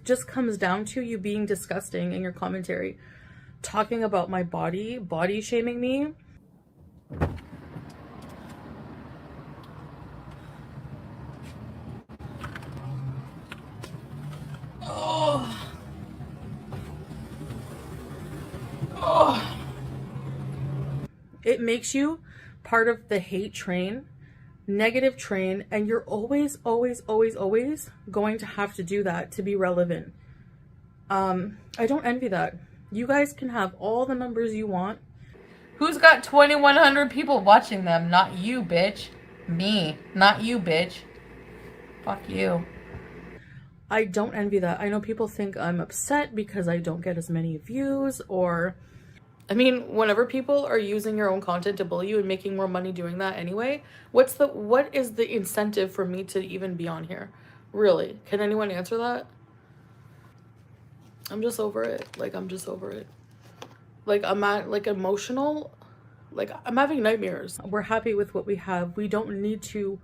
just comes down to you being disgusting in your commentary, talking about my body shaming me. Oh. Oh. It makes you part of the hate train, negative train, and you're always going to have to do that to be relevant. I don't envy that. You guys can have all the numbers you want. Who's got 2,100 people watching them? Not you, bitch. Me. Not you, bitch. Fuck you. I don't envy that. I know people think I'm upset because I don't get as many views, or I mean, whenever people are using your own content to bully you and making more money doing that anyway, what is the incentive for me to even be on here? Really? Can anyone answer that? I'm just over it. Like, I'm just over it. Like, I'm at, like, emotional. Like, I'm having nightmares. We're happy with what we have. We don't need to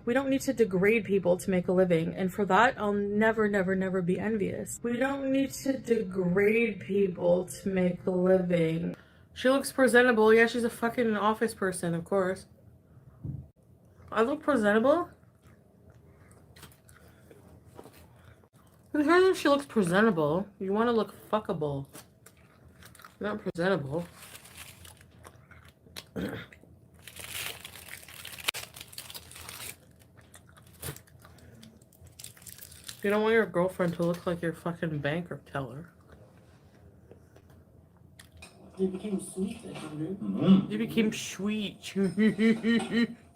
we don't need to degrade people to make a living. And for that, I'll never be envious. We don't need to degrade people to make a living. She looks presentable. Yeah, she's a fucking office person, of course. I look presentable? Who cares if she looks presentable? You want to look fuckable. Not presentable. You don't want your girlfriend to look like your fucking banker teller. You became sweet, dude. You became sweet.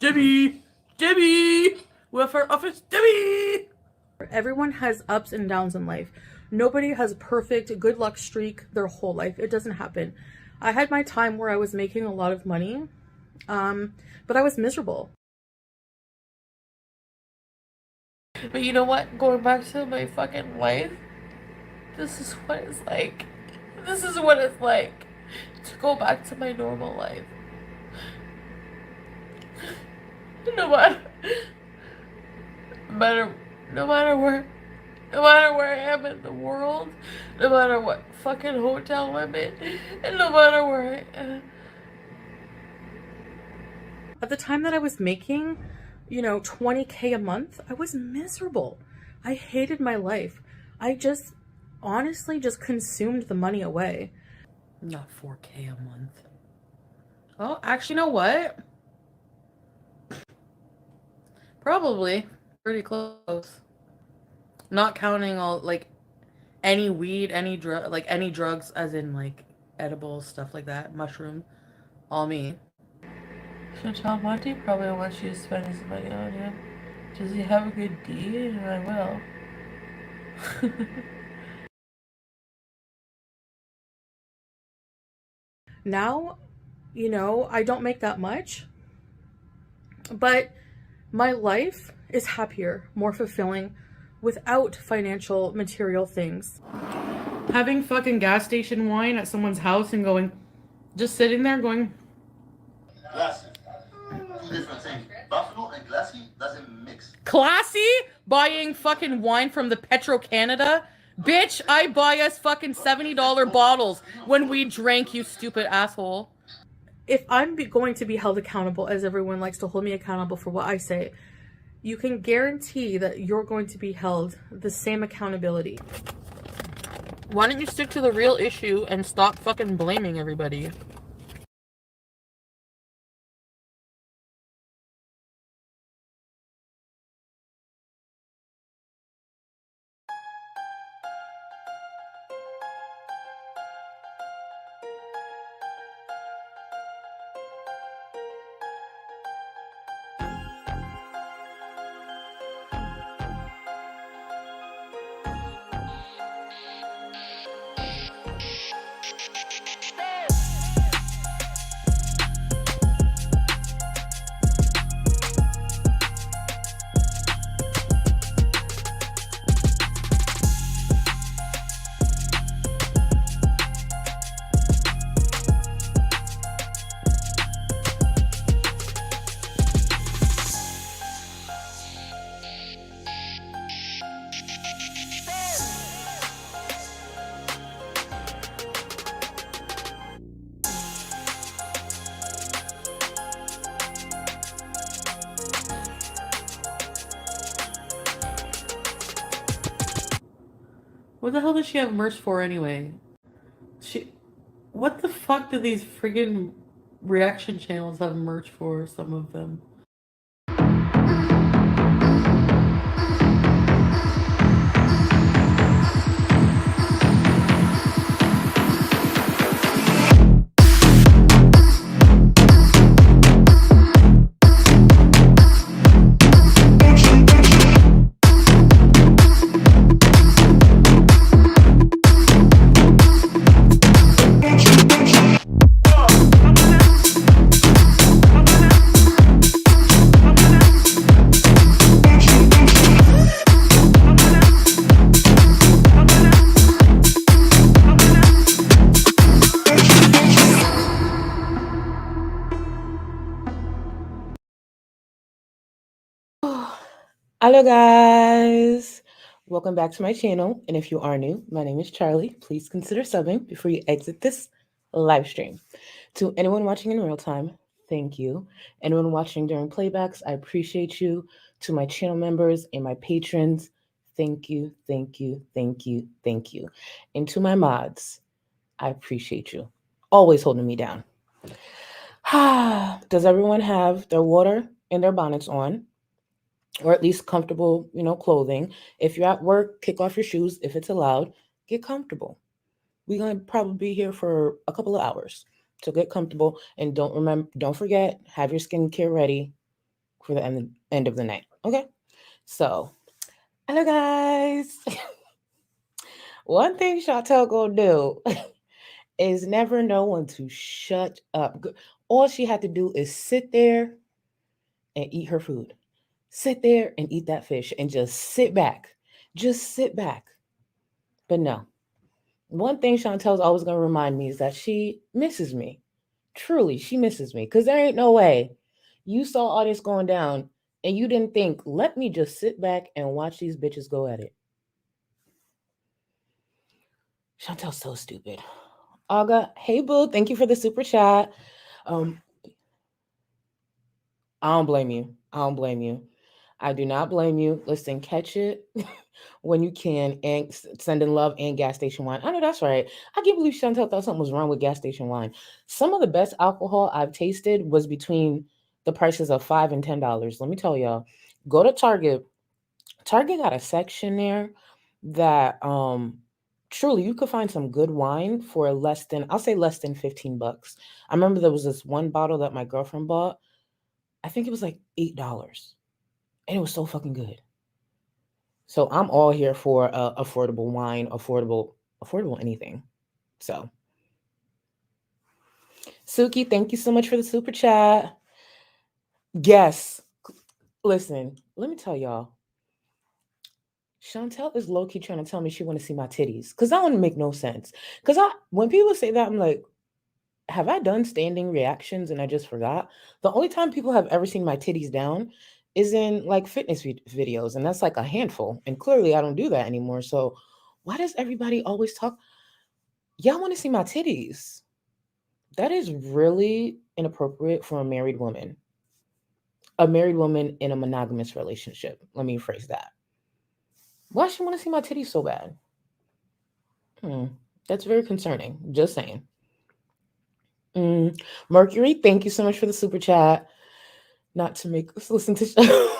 Debbie! Welfare office, Debbie! Everyone has ups and downs in life. Nobody has a perfect good luck streak their whole life. It doesn't happen. I had my time where I was making a lot of money, but I was miserable. But you know what? Going back to my fucking life, this is what it's like. This is what it's like to go back to my normal life. No matter where I am in the world, no matter what fucking hotel I'm in, and no matter where I am. At the time that I was making, you know, 20K a month, I was miserable. I hated my life. I just honestly just consumed the money away. Not 4K a month. Oh, actually, you know what? Probably pretty close. Not counting all, like, any weed, any drug, like any drugs, as in like edibles, stuff like that, mushroom, all me. Chantal, Monty probably wants you to spend his money on him. Does he have a good deed? I will. Now, you know, I don't make that much, but my life is happier, more fulfilling, without financial material things. Having fucking gas station wine at someone's house and going, just sitting there going, Classy. Two different things. Buffalo and classy doesn't mix. Classy? Buying fucking wine from the Petro Canada? Bitch, I buy us fucking $70 bottles when we drank, you stupid asshole. If I'm going to be held accountable, as everyone likes to hold me accountable for what I say, you can guarantee that you're going to be held the same accountability. Why don't you stick to the real issue and stop fucking blaming everybody? What the hell does she have merch for anyway? What the fuck do these friggin' reaction channels have merch for? Some of them. Hello guys, welcome back to my channel, and if you are new, my name is Charlie. Please consider subbing before you exit this live stream. To anyone watching in real time, thank you. Anyone watching during playbacks, I appreciate you. To my channel members and my patrons, thank you, thank you, thank you, thank you. And to my mods, I appreciate you. Always holding me down. Does everyone have their water and their bonnets on? Or at least comfortable, clothing. If you're at work, kick off your shoes if it's allowed. Get comfortable. We're gonna probably be here for a couple of hours. So get comfortable and don't forget, have your skincare ready for the end of the night. Okay? So, hello guys. One thing Chantal gonna do is never know when to shut up. All she had to do is sit there and eat her food. Sit there and eat that fish and just sit back. Just sit back. But no. One thing Chantel's always going to remind me is that she misses me. Truly, she misses me. Because there ain't no way you saw all this going down and you didn't think, let me just sit back and watch these bitches go at it. Chantel's so stupid. Aga, hey boo, thank you for the super chat. Um, I don't blame you. I don't blame you. I do not blame you. Listen, catch it when you can and send in love and gas station wine. I know that's right. I can't believe Chantal thought something was wrong with gas station wine. Some of the best alcohol I've tasted was between the prices of $5 and $10. Let me tell y'all, go to Target. Target got a section there that truly you could find some good wine for less than, I'll say less than $15. I remember there was this one bottle that my girlfriend bought. I think it was like $8. And it was so fucking good. So I'm all here for affordable wine, affordable anything. So, Suki, thank you so much for the super chat. Yes, listen, let me tell y'all. Chantal is low key trying to tell me she want to see my titties because that wouldn't make no sense. Because when people say that, I'm like, have I done standing reactions and I just forgot? The only time people have ever seen my titties down is in like fitness videos, and that's like a handful. And clearly, I don't do that anymore. So, why does everybody always talk? Y'all want to see my titties? That is really inappropriate for a married woman. A married woman in a monogamous relationship. Let me phrase that. Why she want to see my titties so bad? That's very concerning. Just saying. Mercury, thank you so much for the super chat. Not to make us listen to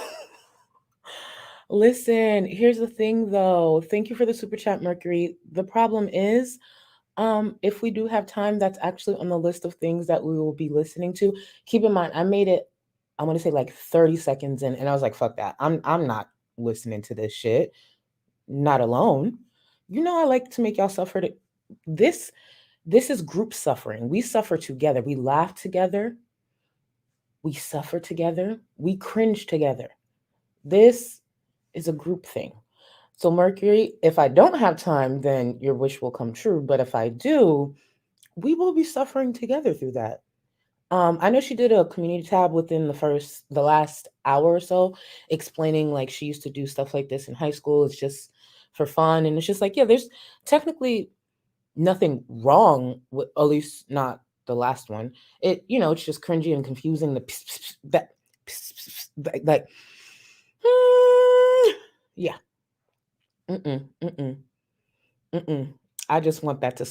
Listen, here's the thing though. Thank you for the super chat, Mercury. The problem is, if we do have time, that's actually on the list of things that we will be listening to. Keep in mind, I made it, I want to say like 30 seconds in, and I was like, fuck that. I'm not listening to this shit. Not alone. I like to make y'all suffer. This this is group suffering. We suffer together. We laugh together. We suffer together. We cringe together. This is a group thing. So, Mercury, if I don't have time, then your wish will come true. But if I do, we will be suffering together through that. I know she did a community tab within the last hour or so, explaining like she used to do stuff like this in high school. It's just for fun. And it's just like, yeah, there's technically nothing wrong with, at least not the last one. It's just cringy and confusing. That, like, yeah. Mm-mm, mm-mm. Mm-mm. I just want that to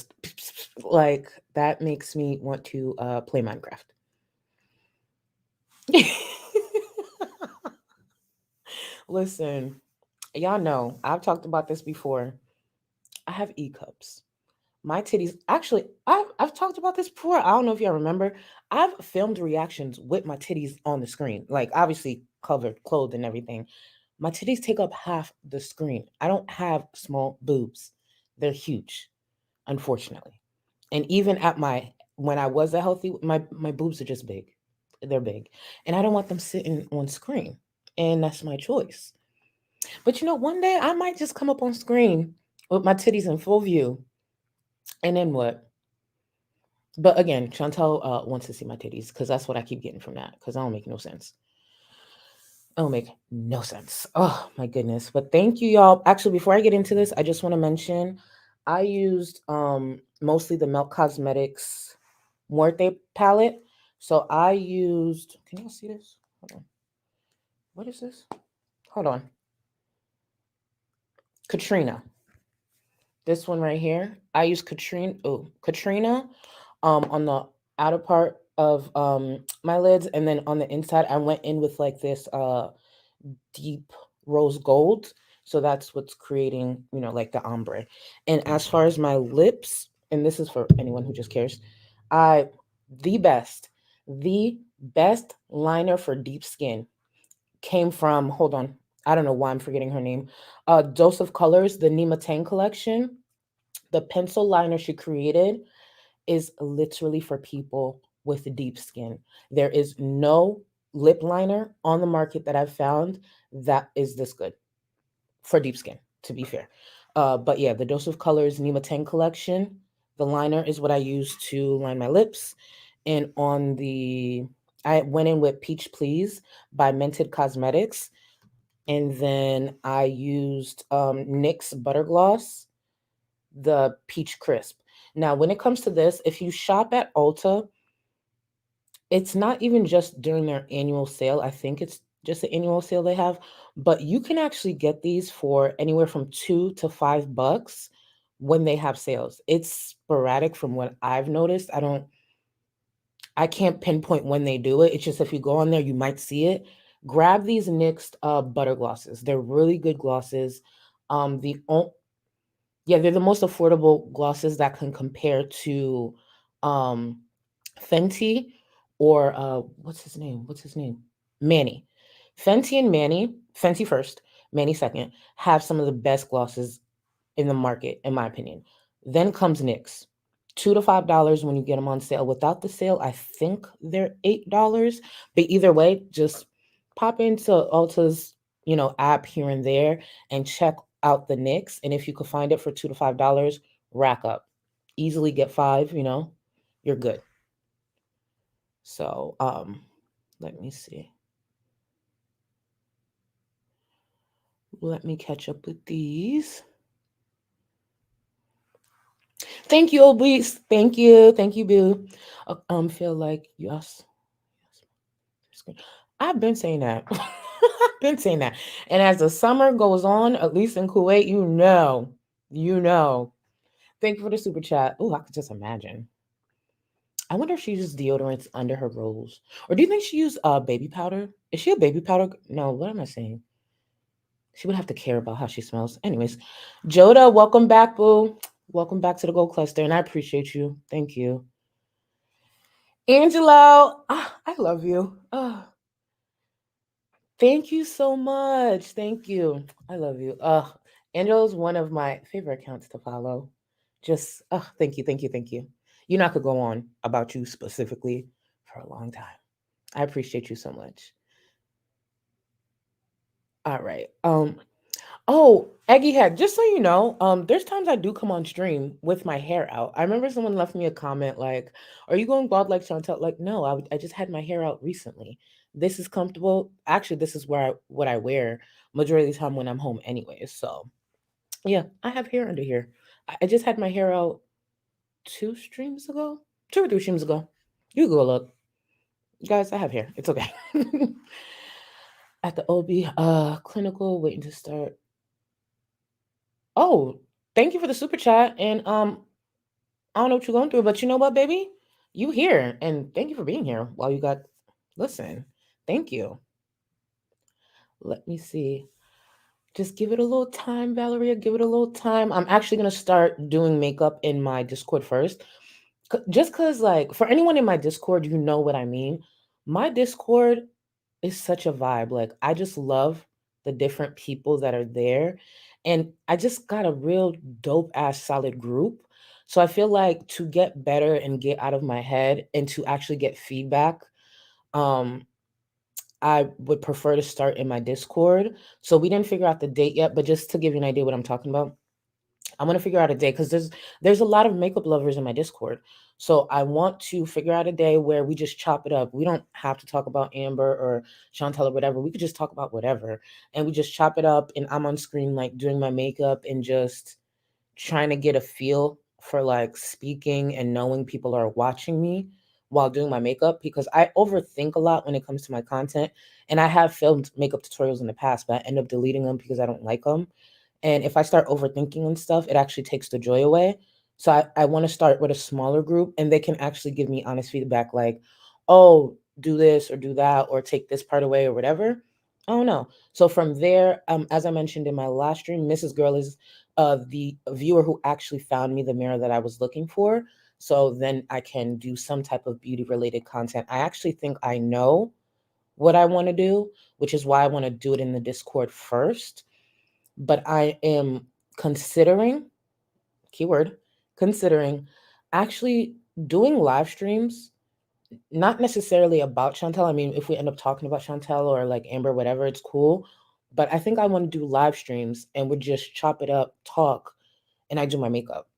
like that makes me want to play Minecraft. Listen, y'all know I've talked about this before. I have E cups. My titties, actually, I've talked about this before. I don't know if y'all remember. I've filmed reactions with my titties on the screen, like obviously covered, clothed, and everything. My titties take up half the screen. I don't have small boobs, they're huge, unfortunately. And even at my when I was a healthy, my boobs are just big. They're big, and I don't want them sitting on screen, and that's my choice. But one day I might just come up on screen with my titties in full view, and then what? But again, Chantal wants to see my titties because that's what I keep getting from that. Because I don't make no sense. I don't make no sense. Oh my goodness! But thank you, y'all. Actually, before I get into this, I just want to mention I used mostly the Milk Cosmetics Muerte palette. So I used. Can y'all see this? Hold on. What is this? Hold on. Katrina. This one right here. I use Katrina. Oh, Katrina. On the outer part of my lids, and then on the inside, I went in with like this deep rose gold. So that's what's creating, like the ombre. And as far as my lips, and this is for anyone who just cares, I the best, the best liner for deep skin came from. Hold on, I don't know why I'm forgetting her name. Dose of Colors, the Nima Tang collection. The pencil liner she created is literally for people with deep skin. There is no lip liner on the market that I've found that is this good for deep skin, to be fair. But yeah, the Dose of Colors Nima 10 collection, the liner is what I use to line my lips. And I went in with Peach Please by Mented Cosmetics. And then I used NYX Butter Gloss, the Peach Crisp. Now, when it comes to this, if you shop at Ulta, it's not even just during their annual sale. I think it's just the annual sale they have, but you can actually get these for anywhere from $2 to $5 when they have sales. It's sporadic from what I've noticed. I can't pinpoint when they do it. It's just if you go on there, you might see it. Grab these NYX butter glosses. They're really good glosses. The Yeah, they're the most affordable glosses that can compare to um Fenty or what's his name? What's his name? Manny. Fenty and Manny, Fenty first, Manny second, have some of the best glosses in the market, in my opinion. Then comes NYX. $2 to $5 when you get them on sale. Without the sale, I think they're $8. But either way, just pop into Ulta's, app here and there and check out the NYX. And if you could find it for $2 to $5, rack up. Easily get five, you're good. So let me see. Let me catch up with these. Thank you, Obese. Thank you. Thank you, Boo. Feel like yes. I've been saying that. I've been saying that. And as the summer goes on, at least in Kuwait, you know. Thank you for the super chat. Oh, I could just imagine. I wonder if she uses deodorants under her rolls. Or do you think she used baby powder? Is she a baby powder? No, what am I saying? She would have to care about how she smells. Anyways, Joda, welcome back, boo. Welcome back to the Gold Cluster, and I appreciate you. Thank you. Angelo, I love you. Thank you so much. Thank you. I love you. Angelo's one of my favorite accounts to follow. Just, thank you, thank you, thank you. You know, I could go on about you specifically for a long time. I appreciate you so much. All right. Oh, Eggy Head, just so you know, there's times I do come on stream with my hair out. I remember someone left me a comment like, "Are you going bald like Chantal?" Like, no, I just had my hair out recently. This is comfortable. Actually, this is what I wear majority of the time when I'm home anyway. So yeah, I have hair under here. I just had my hair out 2 streams ago, 2 or 3 streams ago. You go look, guys. I have hair. It's okay. At the OB clinical, waiting to start. Oh. Thank you for the super chat. And I don't know what you're going through, but you know what, baby? You here. And thank you for being here while you got listen. Thank you. Let me see. Just give it a little time, Valeria. Give it a little time. I'm actually gonna start doing makeup in my Discord first. Just cause like for anyone in my Discord, you know what I mean. My Discord is such a vibe. Like I just love the different people that are there. And I just got a real dope ass solid group. So I feel like to get better and get out of my head and to actually get feedback, um, I would prefer to start in my Discord. So we didn't figure out the date yet, but just to give you an idea what I'm talking about, I'm gonna figure out a day because there's a lot of makeup lovers in my Discord. So I want to figure out a day where we just chop it up. We don't have to talk about Amber or Chantal or whatever. We could just talk about whatever. And we just chop it up and I'm on screen like doing my makeup and just trying to get a feel for like speaking and knowing people are watching me while doing my makeup because I overthink a lot when it comes to my content. And I have filmed makeup tutorials in the past, but I end up deleting them because I don't like them. And if I start overthinking and stuff, it actually takes the joy away. So I want to start with a smaller group and they can actually give me honest feedback like, oh, do this or do that or take this part away or whatever. I don't know. So from there, as I mentioned in my last stream, Mrs. Girl is the viewer who actually found me the mirror that I was looking for. So then I can do some type of beauty related content. I actually think I know what I want to do, which is why I want to do it in the Discord first. But I am considering, keyword, considering actually doing live streams, not necessarily about Chantel. I mean, if we end up talking about Chantel or like Amber, whatever, it's cool. But I think I want to do live streams and we just chop it up, talk, and I do my makeup.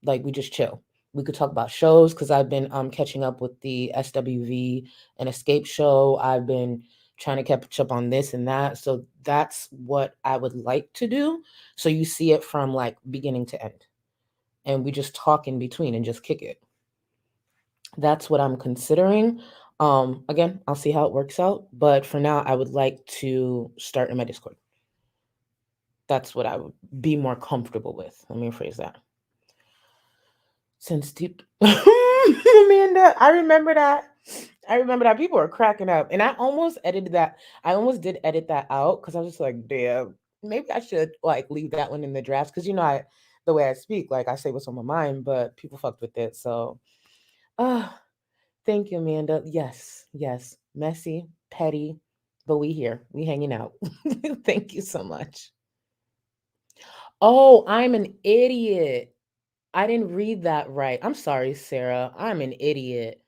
Like we just chill. We could talk about shows because I've been catching up with the SWV and Escape show. I've been trying to catch up on this and that. So that's what I would like to do. So you see it from like beginning to end. And we just talk in between and just kick it. That's what I'm considering. Again, I'll see how it works out. But for now, I would like to start in my Discord. That's what I would be more comfortable with. Let me rephrase that. Since deep Amanda, I remember that. I remember that people were cracking up. And I almost edited that. I almost did edit that out because I was just like, damn, maybe I should like leave that one in the drafts. Cause you know the way I speak, like I say what's on my mind, but people fucked with it. So uh thank you, Amanda. Yes, yes. Messy, petty, but we here. We hanging out. Thank you so much. Oh, I'm an idiot. I didn't read that right. I'm sorry, Sarah. I'm an idiot.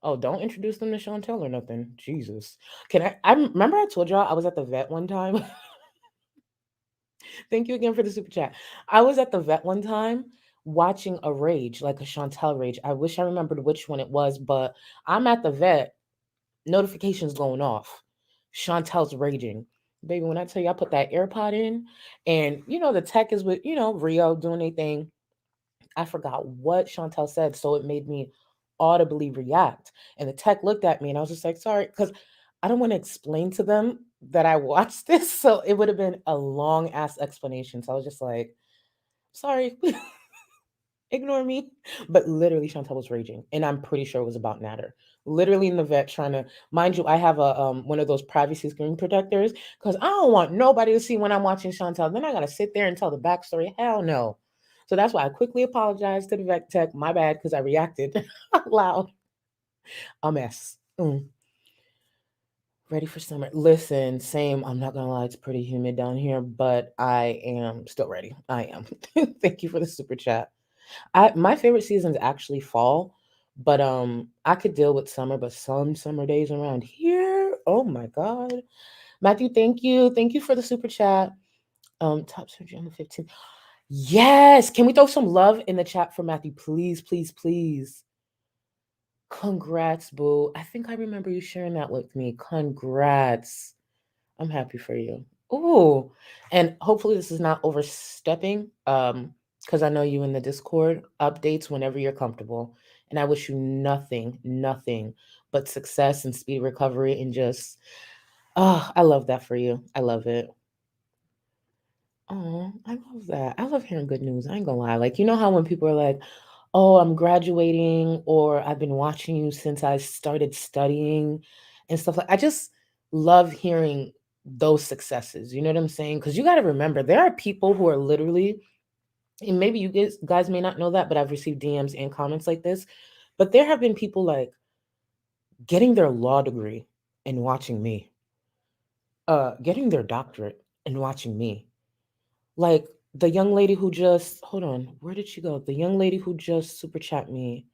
Oh, don't introduce them to Chantel or nothing. Jesus. Can I remember I told y'all I was at the vet one time. Thank you again for the super chat. I was at the vet one time watching a rage, like a Chantel rage. I wish I remembered which one it was, but I'm at the vet, notifications going off. Chantel's raging. Baby, when I tell you I put that AirPod in and the tech is with, Rio doing a thing. I forgot what Chantel said, so it made me audibly react. And the tech looked at me and I was just like, sorry, because I don't want to explain to them that I watched this. So it would have been a long ass explanation. So I was just like, sorry, ignore me. But literally Chantel was raging. And I'm pretty sure it was about Natter. Literally in the vet trying to mind you, I have a one of those privacy screen protectors because I don't want nobody to see when I'm watching Chantel. Then I gotta sit there and tell the backstory. Hell no. So that's why I quickly apologized to the vet tech. My bad, because I reacted out loud. A mess. Ready for summer. Listen, same. I'm not gonna lie, it's pretty humid down here, but I am still ready. I am. Thank you for the super chat. My favorite season is actually fall, but I could deal with summer, but some summer days around here, oh my god. Matthew, thank you. Thank you for the super chat. Top surgery on the 15th. Yes. Can we throw some love in the chat for Matthew? Please, please, please. Congrats, boo. I think I remember you sharing that with me. Congrats. I'm happy for you. Ooh. And hopefully this is not overstepping. Because I know you in the Discord updates whenever you're comfortable. And I wish you nothing, nothing but success and speed recovery and just I love that for you. I love it. Oh, I love that. I love hearing good news. I ain't gonna lie. Like, you know how when people are like, oh, I'm graduating, or I've been watching you since I started studying and stuff like I just love hearing those successes. You know what I'm saying? Because you got to remember, there are people who are literally, and maybe you guys may not know that, but I've received DMs and comments like this. But there have been people like getting their law degree and watching me, getting their doctorate and watching me. Like the young lady who just hold on, where did she go? The young lady who just super chat me,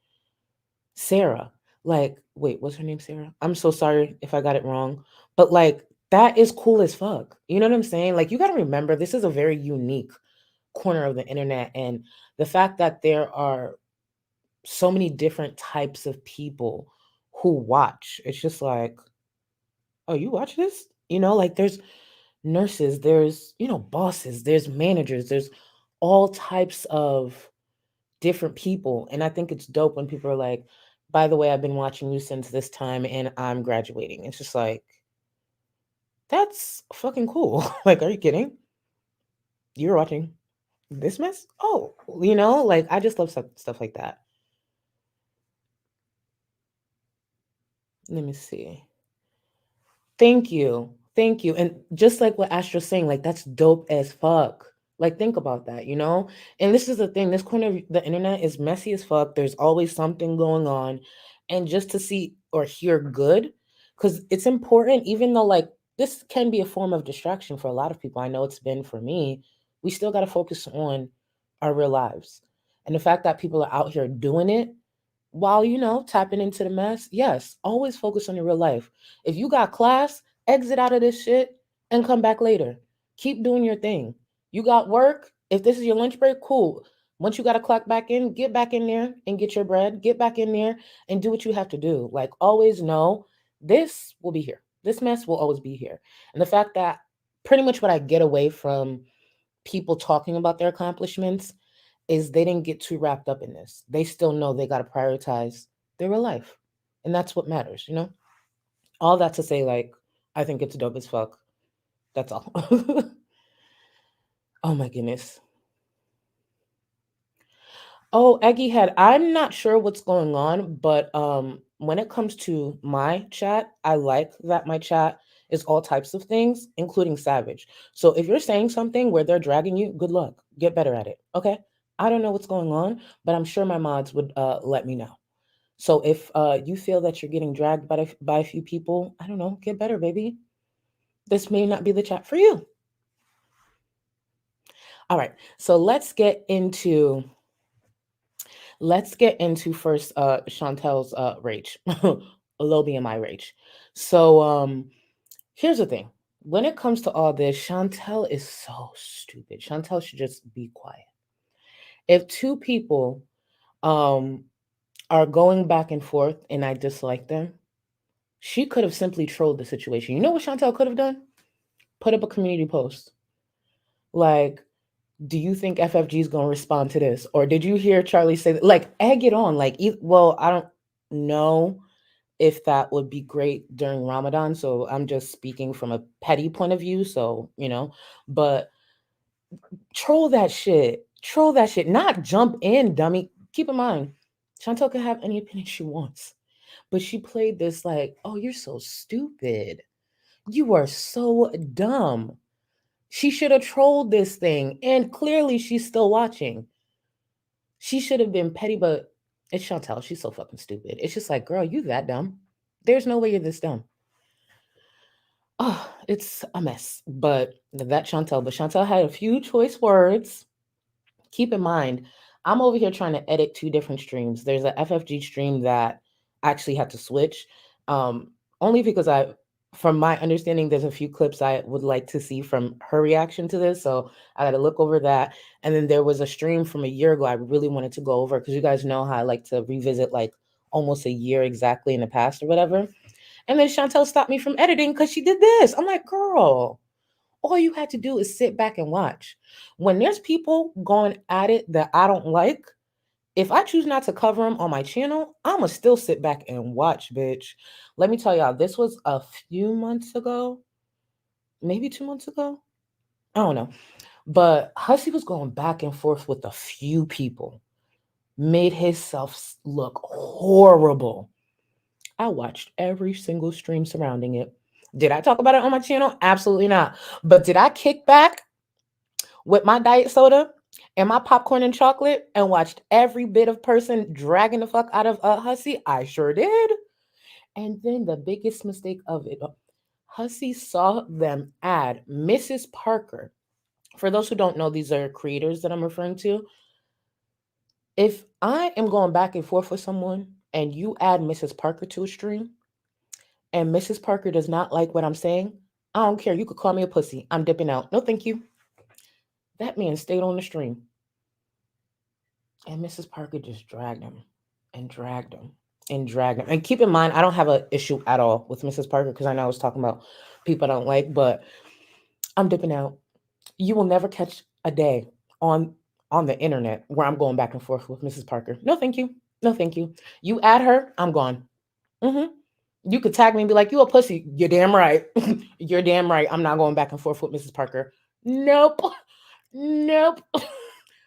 Sarah. Like, wait, what's her name? Sarah? I'm so sorry if I got it wrong, but like that is cool as fuck. You know what I'm saying? Like, you got to remember, this is a very unique corner of the internet, and the fact that there are so many different types of people who watch. It's just like, oh, you watch this? You know, like there's nurses, there's, bosses, there's managers, there's all types of different people. And I think it's dope when people are like, by the way, I've been watching you since this time and I'm graduating. It's just like, that's fucking cool. Like, are you kidding? You're watching this mess? Oh, like I just love stuff like that. Let me see. Thank you. Thank you. And just like what Astra's saying, like that's dope as fuck. Like think about that, you know? And this is the thing, this corner of the internet is messy as fuck. There's always something going on. And just to see or hear good, because it's important, even though like this can be a form of distraction for a lot of people. I know it's been for me. We still got to focus on our real lives. And the fact that people are out here doing it while tapping into the mess, yes, always focus on your real life. If you got class, exit out of this shit and come back later. Keep doing your thing. You got work, if this is your lunch break, cool. Once you got to clock back in, get back in there and get your bread. Get back in there and do what you have to do. Like always know, this will be here, this mess will always be here. And the fact that pretty much what I get away from people talking about their accomplishments is they didn't get too wrapped up in this. They still know they got to prioritize their real life. And that's what matters, you know? All that to say, like, I think it's dope as fuck. That's all. Oh my goodness. Oh, Eggy Head, I'm not sure what's going on, but when it comes to my chat, I like that my chat is all types of things, including savage. So if you're saying something where they're dragging you, good luck. Get better at it. Okay? I don't know what's going on, but I'm sure my mods would let me know. So if you feel that you're getting dragged by a few people, I don't know, get better, baby. This may not be the chat for you. All right. So let's get into first Chantel's rage. Low BMI rage. So here's the thing. When it comes to all this, Chantel is so stupid. Chantel should just be quiet. If two people um are going back and forth and I dislike them, she could have simply trolled the situation. You know what Chantel could have done? Put up a community post. Like, do you think FFG is going to respond to this? Or did you hear Charlie say that? Like, egg it on. Like, well, I don't know if that would be great during Ramadan. So I'm just speaking from a petty point of view. So, but troll that shit. Troll that shit. Not jump in, dummy. Keep in mind, Chantel can have any opinion she wants. But she played this like, oh, you're so stupid. You are so dumb. She should have trolled this thing. And clearly she's still watching. She should have been petty, but it's Chantal. She's so fucking stupid. It's just like, girl, you that dumb. There's no way you're this dumb. Oh, it's a mess. But Chantal had a few choice words. Keep in mind, I'm over here trying to edit two different streams. There's a FFG stream that I actually had to switch. Um, Only because from my understanding, there's a few clips I would like to see from her reaction to this. So I got to look over that. And then there was a stream from a year ago I really wanted to go over because you guys know how I like to revisit like almost a year exactly in the past or whatever. And then Chantel stopped me from editing because she did this. I'm like, girl, all you had to do is sit back and watch. When there's people going at it that I don't like, if I choose not to cover them on my channel, I'ma still sit back and watch, bitch. Let me tell y'all, this was a few months ago, maybe 2 months ago. I don't know. But Hussey was going back and forth with a few people, made himself look horrible. I watched every single stream surrounding it. Did I talk about it on my channel? Absolutely not. But did I kick back with my diet soda and my popcorn and chocolate and watched every bit of person dragging the fuck out of Hussey? I sure did. And then the biggest mistake of it, Hussey saw them add Mrs. Parker. For those who don't know, these are creators that I'm referring to. If I am going back and forth with someone and you add Mrs. Parker to a stream and Mrs. Parker does not like what I'm saying, I don't care. You could call me a pussy. I'm dipping out. No, thank you. That man stayed on the stream. And Mrs. Parker just dragged him and dragged him and dragged him. And keep in mind, I don't have an issue at all with Mrs. Parker because I know I was talking about people I don't like, but I'm dipping out. You will never catch a day on on the internet where I'm going back and forth with Mrs. Parker. No, thank you. No, thank you. You add her, I'm gone. Hmm. You could tag me and be like, "You a pussy." You're damn right. You're damn right. I'm not going back and forth with Mrs. Parker. Nope. Nope.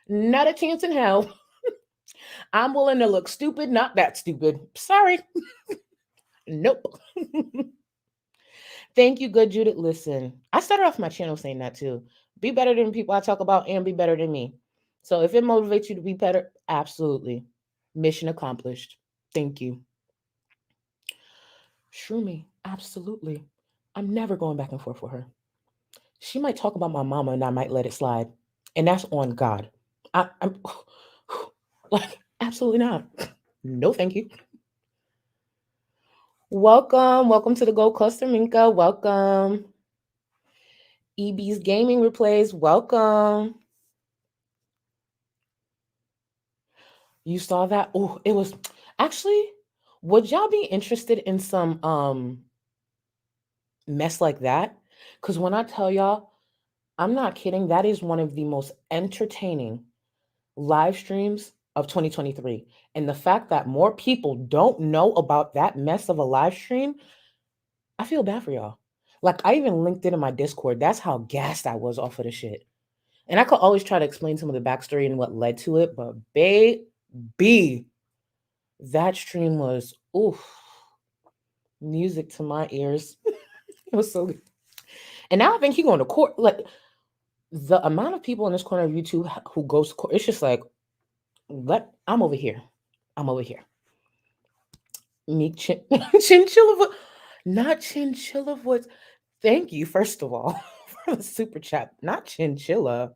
Not a chance in hell. I'm willing to look stupid, not that stupid. Sorry. Nope. Thank you, good Judith. Listen, I started off my channel saying that too. Be better than people I talk about and be better than me. So if it motivates you to be better, absolutely. Mission accomplished. Thank you. Shroomy, absolutely. I'm never going back and forth with her. She might talk about my mama and I might let it slide. And that's on God. I'm like, absolutely not. No, thank you. Welcome. Welcome to the Gold Cluster, Minka. Welcome. EB's Gaming Replays. Welcome. You saw that? Oh, it was actually, would y'all be interested in some mess like that? Because when I tell y'all, I'm not kidding, that is one of the most entertaining live streams of 2023. And the fact that more people don't know about that mess of a live stream, I feel bad for y'all. Like I even linked it in my Discord. That's how gassed I was off of the shit. And I could always try to explain some of the backstory and what led to it, but baby, that stream was oof, music to my ears. It was so good. And now I think he going to court. Like the amount of people in this corner of YouTube who goes to court, it's just like, I'm over here. I'm over here. Meek chinchilla not chinchilla voice. Thank you, first of all, for the super chat. Not chinchilla.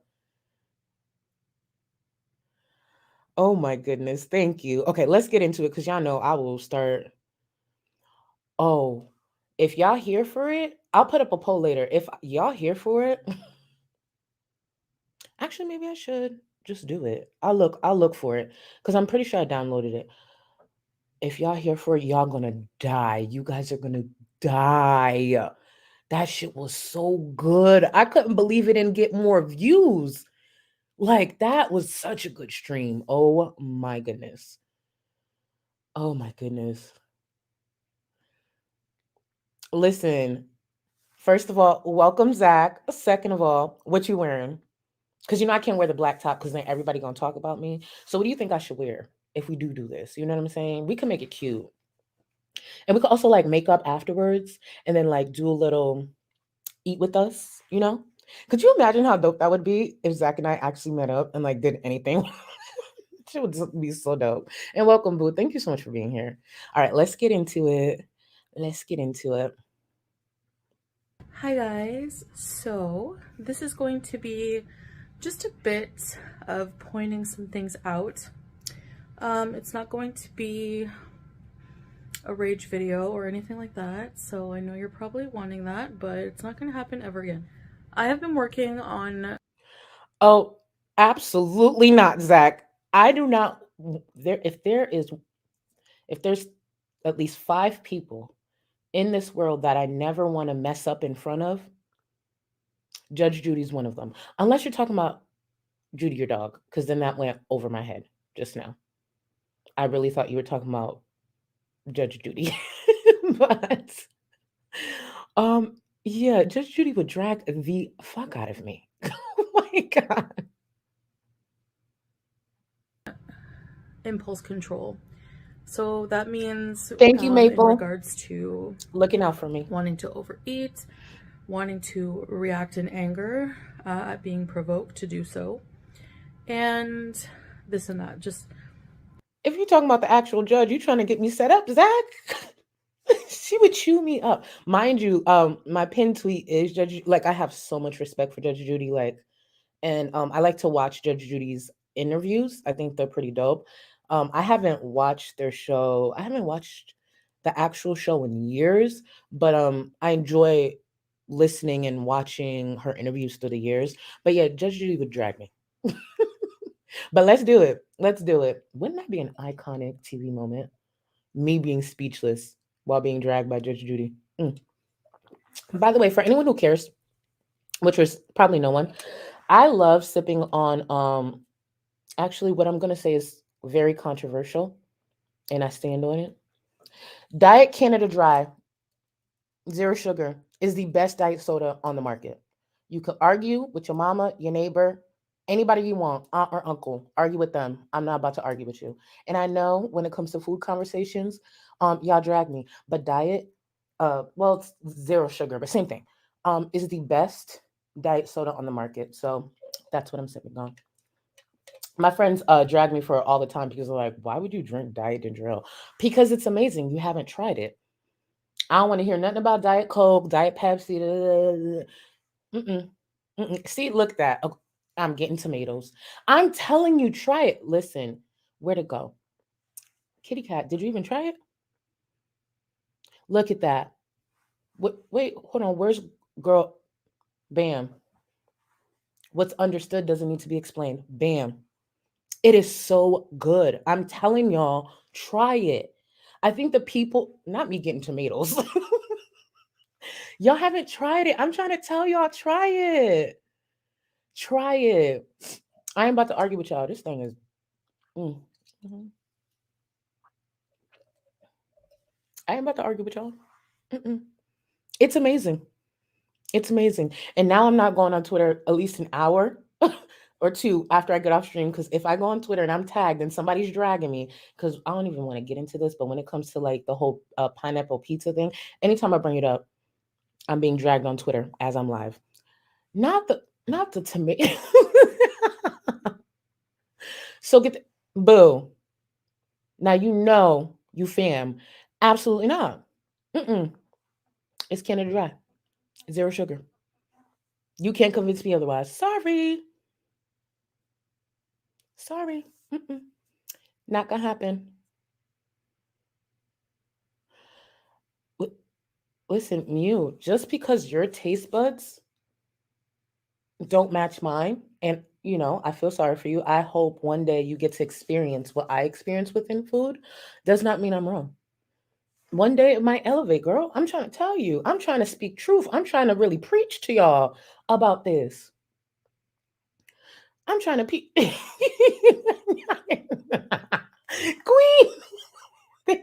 Oh my goodness. Thank you. Okay, let's get into it because y'all know I will start. Oh, if y'all here for it, I'll put up a poll later. If y'all here for it, actually maybe I should just do it. I'll look for it because I'm pretty sure I downloaded it. If y'all here for it, y'all gonna die. You guys are gonna die. That shit was so good. I couldn't believe it didn't get more views. Like that was such a good stream. Oh my goodness. Oh my goodness. Listen, first of all, welcome Zach. Second of all, what you wearing? Because I can't wear the black top because then everybody gonna talk about me. So what do you think I should wear if we do this? You know what I'm saying? We can make it cute, and we could also like make up afterwards, and then like do a little eat with us. Could you imagine how dope that would be if Zach and I actually met up and like did anything? It would just be so dope. And welcome, Boo. Thank you so much for being here. All right, let's get into it. Let's get into it. Hi guys, so this is going to be just a bit of pointing some things out. It's not going to be a rage video or anything like that, so I know you're probably wanting that, but it's not going to happen ever again. I have been working on... Oh, absolutely not, Zach. I do not. If there's at least 5 people in this world that I never want to mess up in front of, Judge Judy's one of them. Unless you're talking about Judy, your dog, because then that went over my head just now. I really thought you were talking about Judge Judy. But yeah, Judge Judy would drag the fuck out of me. my God. Impulse control. So that means Thank you, in Maple. regards to Looking out for me. wanting to overeat, wanting to react in anger at being provoked to do so, and this and that. Just If you're talking about the actual judge, you trying to get me set up, Zach? She would chew me up. Mind you, my pin tweet is Judge. Like, I have so much respect for Judge Judy. Like, and I like to watch Judge Judy's interviews. I think they're pretty dope. I haven't watched their show. I haven't watched the actual show in years, but I enjoy listening and watching her interviews through the years. But yeah, Judge Judy would drag me. But let's do it. Let's do it. Wouldn't that be an iconic TV moment? Me being speechless while being dragged by Judge Judy. Mm. By the way, for anyone who cares, which was probably no one, I love sipping on actually what I'm gonna say is very controversial, and I stand on it. Diet Canada Dry, zero sugar, is the best diet soda on the market. You could argue with your mama, your neighbor, anybody you want, aunt or uncle. Argue with them. I'm not about to argue with you. And I know when it comes to food conversations, y'all drag me. But diet, well, it's zero sugar, but same thing. Is the best diet soda on the market. So that's what I'm sipping on. My friends drag me for it all the time because they're like, why would you drink diet ginger ale? Because it's amazing. You haven't tried it. I don't want to hear nothing about Diet Coke, Diet Pepsi. Mm-mm, mm-mm. See, look at that. Oh, I'm getting tomatoes. I'm telling you, try it. Listen, where to go? Kitty Cat, did you even try it? Look at that. Wait, hold on. Where's girl? Bam. What's understood doesn't need to be explained. Bam. It is so good. I'm telling y'all, try it. I think the people, not me getting tomatoes. Y'all haven't tried it. I'm trying to tell y'all, try it. Try it. I ain't about to argue with y'all. This thing is. Mm, mhm. I ain't about to argue with y'all. Mm-mm. It's amazing. It's amazing. And now I'm not going on Twitter at least an hour or two after I get off stream. Because if I go on Twitter and I'm tagged and somebody's dragging me, because I don't even want to get into this, but when it comes to like the whole pineapple pizza thing, anytime I bring it up, I'm being dragged on Twitter as I'm live. Not the tomato. So get the, boo. Now you know you fam. Absolutely not. Mm-mm. It's Canada Dry. Zero sugar. You can't convince me otherwise. Sorry. Sorry. Mm-mm. Not gonna happen. Li- Listen, Mew, just because your taste buds don't match mine, and I feel sorry for you. I hope one day you get to experience what I experience within food, does not mean I'm wrong. One day it might elevate, girl. I'm trying to tell you. I'm trying to speak truth. I'm trying to really preach to y'all about this. I'm trying to Queen.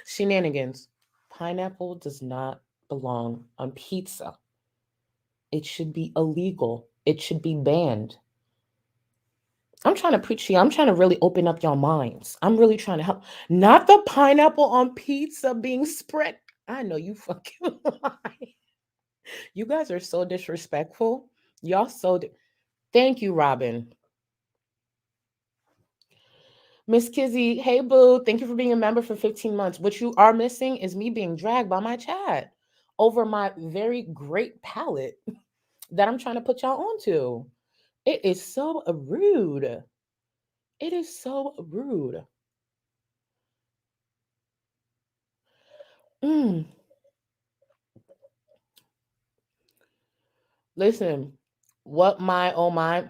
Shenanigans. Pineapple does not belong on pizza. It should be illegal. It should be banned. I'm trying to preach to you. I'm trying to really open up your minds. I'm really trying to help. Not the pineapple on pizza being spread. I know you fucking lie. You guys are so disrespectful. Y'all Thank you, Robin. Miss Kizzy, hey boo, thank you for being a member for 15 months. What you are missing is me being dragged by my chat over my very great palette that I'm trying to put y'all onto. It is so rude. It is so rude. Mm. Listen, what my oh my,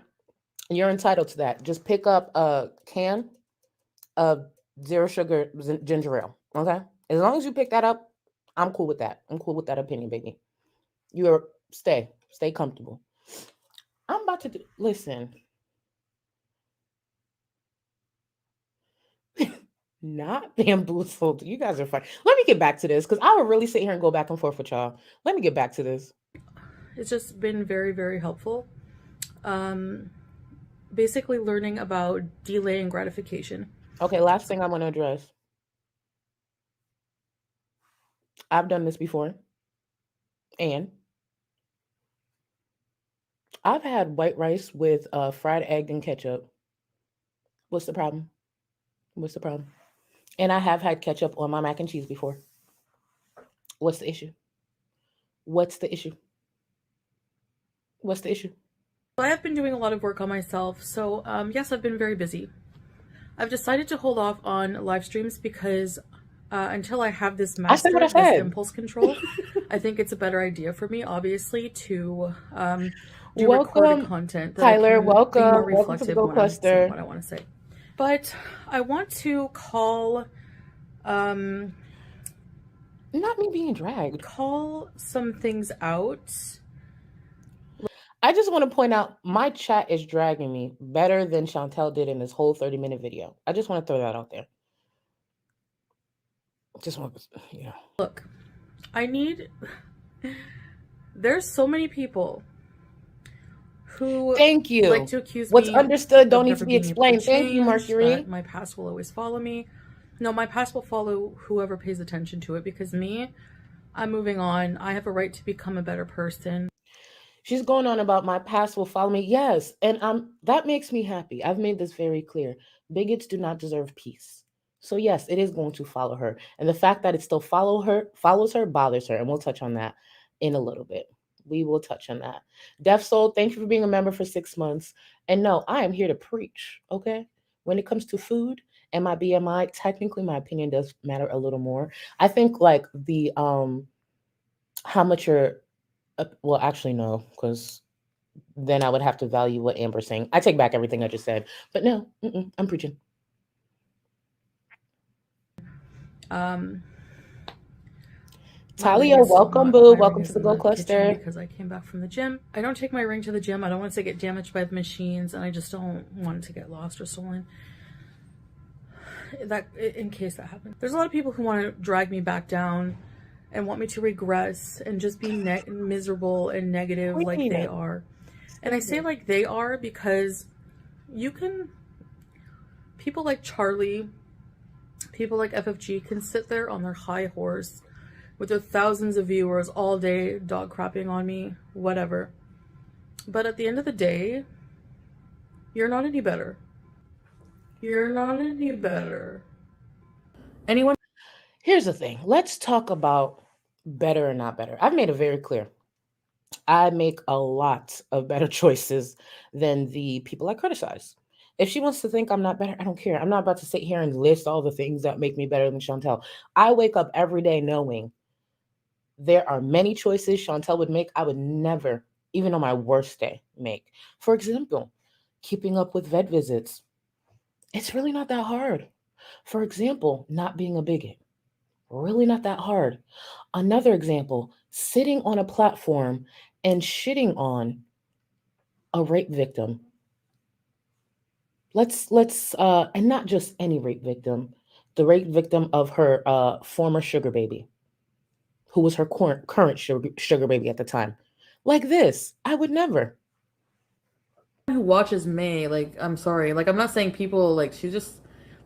you're entitled to that. Just pick up a can of zero sugar ginger ale. Okay, as long as you pick that up, I'm cool with that. I'm cool with that opinion, baby. You're stay comfortable. I'm about to listen. Not bamboozled. You guys are fine. Let me get back to this because I would really sit here and go back and forth with y'all. Let me get back to this. it's just been very, very helpful. Basically learning about delaying gratification. Okay, last thing I want to address. I've done this before. And I've had white rice with fried egg and ketchup. What's the problem? What's the problem? And I have had ketchup on my mac and cheese before. What's the issue? What's the issue? What's the issue? I have been doing a lot of work on myself, so yes, I've been very busy. I've decided to hold off on live streams because until I have this mastered, this impulse control, I think it's a better idea for me, obviously, to do recorded content. Tyler, welcome. Be more reflective to the when I'm saying what I want to say. But I want to call, not me being dragged. Call some things out. I just want to point out my chat is dragging me better than Chantal did in this whole 30-minute video. I just want to throw that out there. Just want to, yeah. Look, there's so many people who thank you like to accuse what's me understood don't need to be explained. Thank you, Mercury. My past will always follow me. No, my past will follow whoever pays attention to it, because me, I'm moving on. I have a right to become a better person. She's going on about my past will follow me. Yes, and that makes me happy. I've made this very clear. Bigots do not deserve peace. So yes, it is going to follow her. And the fact that it still follows her bothers her. And we'll touch on that in a little bit. We will touch on that. Deaf Soul, thank you for being a member for 6 months. And no, I am here to preach, okay? When it comes to food and my BMI, technically my opinion does matter a little more. I think like the how much you're, well, actually no, because then I would have to value what Amber's saying. I take back everything I just said. But no, I'm preaching. Talia, welcome, boo. Welcome to the Go Cluster. Because I came back from the gym. I don't take my ring to the gym. I don't want it to get damaged by the machines, and I just don't want it to get lost or stolen. That, in case that happens. There's a lot of people who want to drag me back down and want me to regress and just be miserable and negative like they are. And I say like they are because people like Charlie, people like FFG can sit there on their high horse with their thousands of viewers all day, dog crapping on me, whatever. But at the end of the day, you're not any better. You're not any better. Anyone? Here's the thing. Let's talk about better or not better. I've made it very clear. I make a lot of better choices than the people I criticize. If she wants to think I'm not better, I don't care. I'm not about to sit here and list all the things that make me better than Chantal. I wake up every day knowing there are many choices Chantal would make I would never, even on my worst day, make. For example, keeping up with vet visits. It's really not that hard. For example, not being a bigot. Really not that hard. Another example, sitting on a platform and shitting on a rape victim. Let's and not just any rape victim, the rape victim of her former sugar baby, who was her current sugar baby at the time. Like this, I would never. Who watches May, like, I'm sorry, like, I'm not saying people, like, there's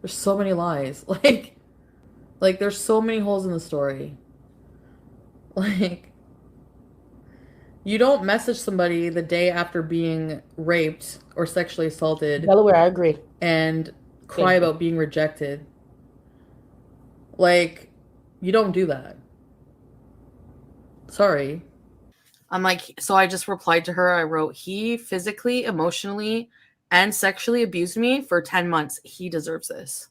so many lies, like there's so many holes in the story. Like, you don't message somebody the day after being raped or sexually assaulted. Delaware, I agree. And cry about being rejected. Like, you don't do that. Sorry. I'm like, so I just replied to her. I wrote, he physically, emotionally, and sexually abused me for 10 months. He deserves this.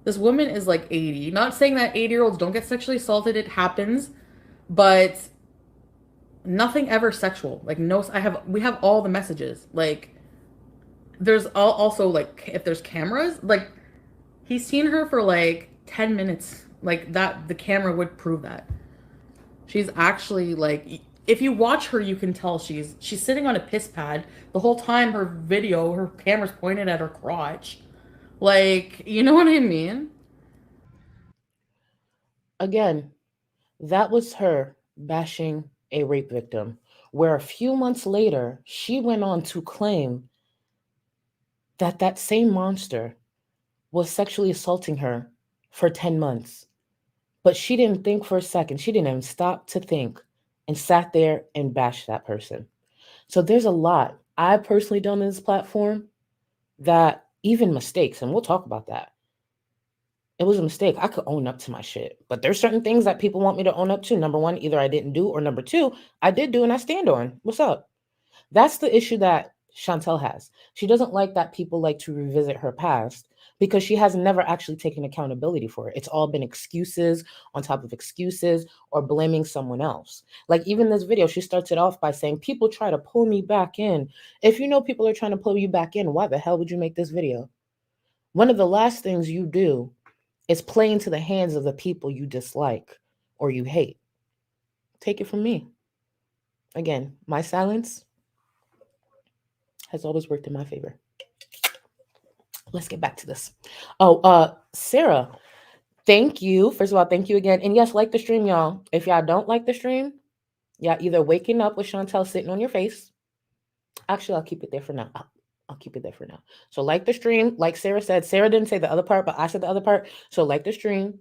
This woman is like 80. Not saying that 80-year-olds don't get sexually assaulted. It happens. But nothing ever sexual. Like, no, we have all the messages. Like, there's also, like, if there's cameras, like, he's seen her for like 10 minutes. Like, that, the camera would prove that. She's actually, like, if you watch her, you can tell she's sitting on a piss pad the whole time. Her camera's pointed at her crotch. Like, you know what I mean? Again, that was her bashing a rape victim. where a few months later, she went on to claim that that same monster was sexually assaulting her for 10 months. But she didn't think for a second. She didn't even stop to think and sat there and bashed that person. So there's a lot I've personally done on this platform that even mistakes, and we'll talk about that. It was a mistake. I could own up to my shit. But there's certain things that people want me to own up to. Number one, either I didn't do, or number two, I did do and I stand on. What's up? That's the issue that Chantal has. She doesn't like that people like to revisit her past because she has never actually taken accountability for it. It's all been excuses on top of excuses or blaming someone else. Like even this video, she starts it off by saying, people try to pull me back in. If you know people are trying to pull you back in, why the hell would you make this video? One of the last things you do is play into the hands of the people you dislike or you hate. Take it from me. Again, my silence has always worked in my favor. Let's get back to this. Oh, Sarah, thank you. First of all, thank you again. And yes, like the stream, y'all. If y'all don't like the stream, y'all either waking up with Chantal sitting on your face. Actually, I'll keep it there for now. I'll keep it there for now. So like the stream, like Sarah said. Sarah didn't say the other part, but I said the other part. So like the stream,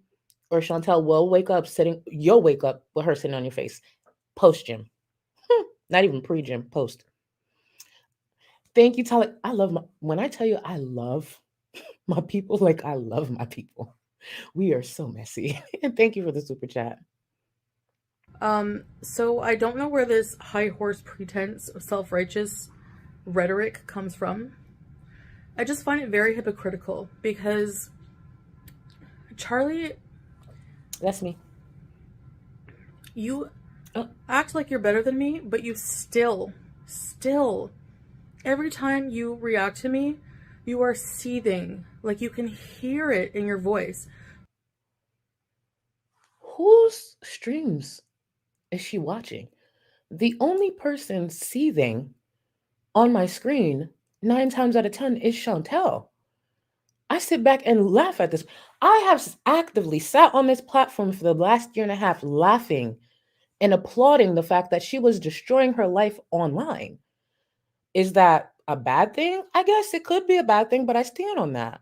or Chantal will wake up sitting. You'll wake up with her sitting on your face. Post gym. Not even pre-gym, post. Thank you, Tyler. I love when I tell you I love my people, like I love my people. We are so messy. And thank you for the super chat. So I don't know where this high horse pretense of self-righteous rhetoric comes from. I just find it very hypocritical because Charlie, that's me. You act like you're better than me, but you still, every time you react to me, you are seething. Like you can hear it in your voice. Whose streams is she watching? The only person seething on my screen 9 times out of 10 is Chantal. I sit back and laugh at this. I have actively sat on this platform for the last year and a half laughing and applauding the fact that she was destroying her life online. Is that a bad thing? I guess it could be a bad thing, but I stand on that.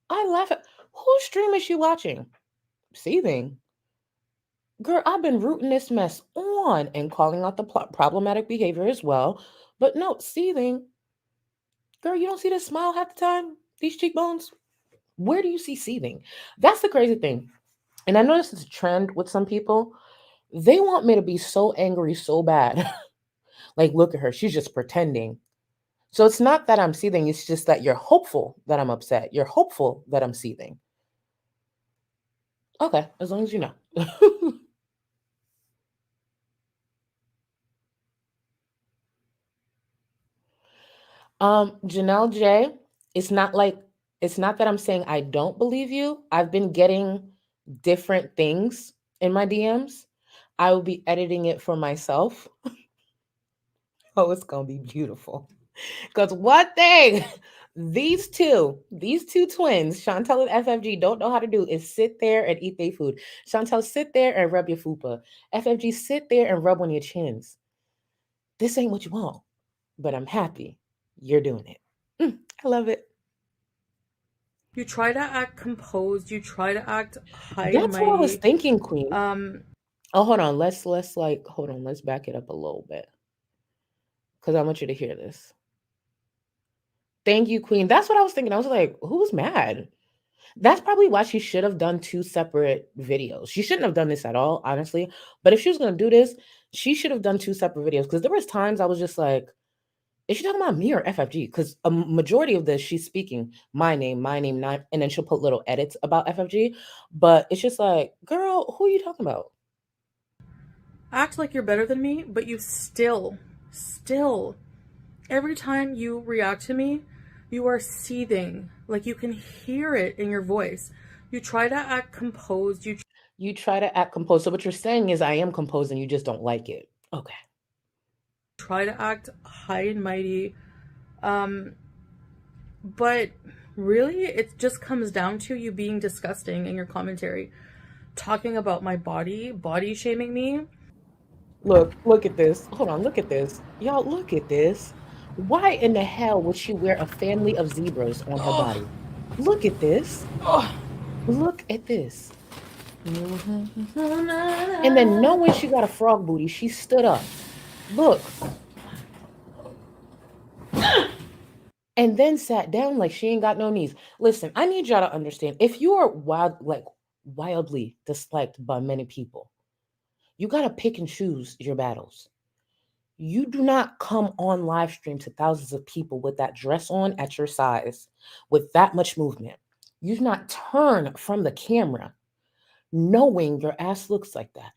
I laugh at whose stream is she watching? Seething. Girl, I've been rooting this mess on and calling out the problematic behavior as well. But no, seething. Girl, you don't see this smile half the time? These cheekbones? Where do you see seething? That's the crazy thing. And I notice it's a trend with some people. They want me to be so angry so bad. Like, look at her. She's just pretending. So it's not that I'm seething. It's just that you're hopeful that I'm upset. You're hopeful that I'm seething. Okay, as long as you know. Janelle J, it's not that I'm saying I don't believe you. I've been getting different things in my DMs. I will be editing it for myself. Oh, it's gonna be beautiful. Because one thing these two twins, Chantal and FFG, don't know how to do is sit there and eat their food. Chantal, sit there and rub your fupa. FFG, sit there and rub on your chins. This ain't what you want, but I'm happy you're doing it. I love it. You try to act composed. You try to act high and That's mighty. what I was thinking, Queen. Oh, hold on. Let's back it up a little bit. Because I want you to hear this. Thank you, Queen. That's what I was thinking. I was like, who's mad? That's probably why she should have done 2 separate videos. She shouldn't have done this at all, honestly. But if she was going to do this, she should have done 2 separate videos. Because there was times I was just like, is she talking about me or FFG? Because a majority of this, she's speaking my name, and then she'll put little edits about FFG. But it's just like, girl, who are you talking about? Act like you're better than me, but you still, every time you react to me, you are seething. Like you can hear it in your voice. You try to act composed. You try to act composed. So what you're saying is I am composed and you just don't like it. Okay. Try to act high and mighty. But really, it just comes down to you being disgusting in your commentary. Talking about my body shaming me. Look at this. Hold on, look at this. Y'all, look at this. Why in the hell would she wear a family of zebras on her Oh, body? Look at this. oh. Look at this. And then knowing she got a frog booty, she stood up. Look. And then sat down like she ain't got no knees. Listen, I need y'all to understand. If you are wildly disliked by many people, you gotta pick and choose your battles. You do not come on live stream to thousands of people with that dress on at your size, with that much movement. You do not turn from the camera knowing your ass looks like that,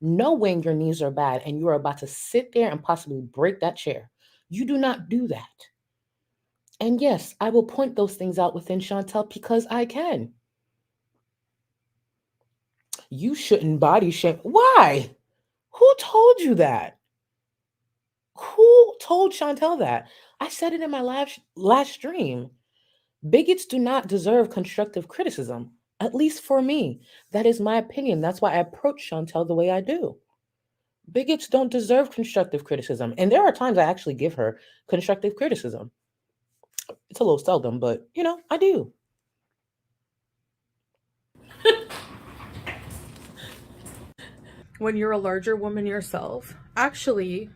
knowing your knees are bad, and you are about to sit there and possibly break that chair. You do not do that. And yes, I will point those things out within Chantal because I can. You shouldn't body shame. Why? Who told you that? Who told Chantal that? I said it in my last stream. Bigots do not deserve constructive criticism, at least for me. That is my opinion. That's why I approach Chantal the way I do. Bigots don't deserve constructive criticism. And there are times I actually give her constructive criticism. It's a little seldom, but I do. When you're a larger woman yourself, actually,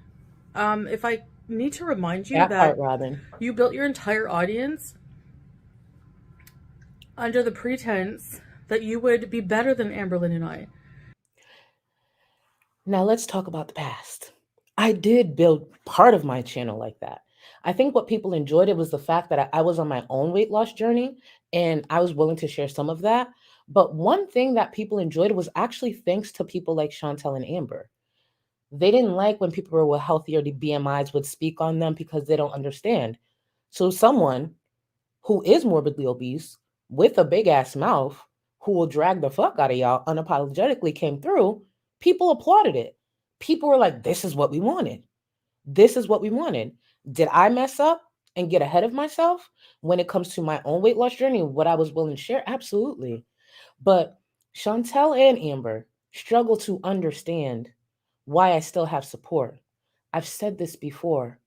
if I need to remind you That part, that Robin. you built your entire audience under the pretense that you would be better than Amberlyn and I. Now let's talk about the past. I did build part of my channel like that. I think what people enjoyed it was the fact that I was on my own weight loss journey and I was willing to share some of that. But one thing that people enjoyed was actually thanks to people like Chantel and Amber. They didn't like when people with healthier BMIs would speak on them because they don't understand. So someone who is morbidly obese with a big ass mouth who will drag the fuck out of y'all unapologetically came through, people applauded it. People were like, this is what we wanted. This is what we wanted. Did I mess up and get ahead of myself when it comes to my own weight loss journey? What I was willing to share? Absolutely. But Chantel and Amber struggle to understand why I still have support. I've said this before.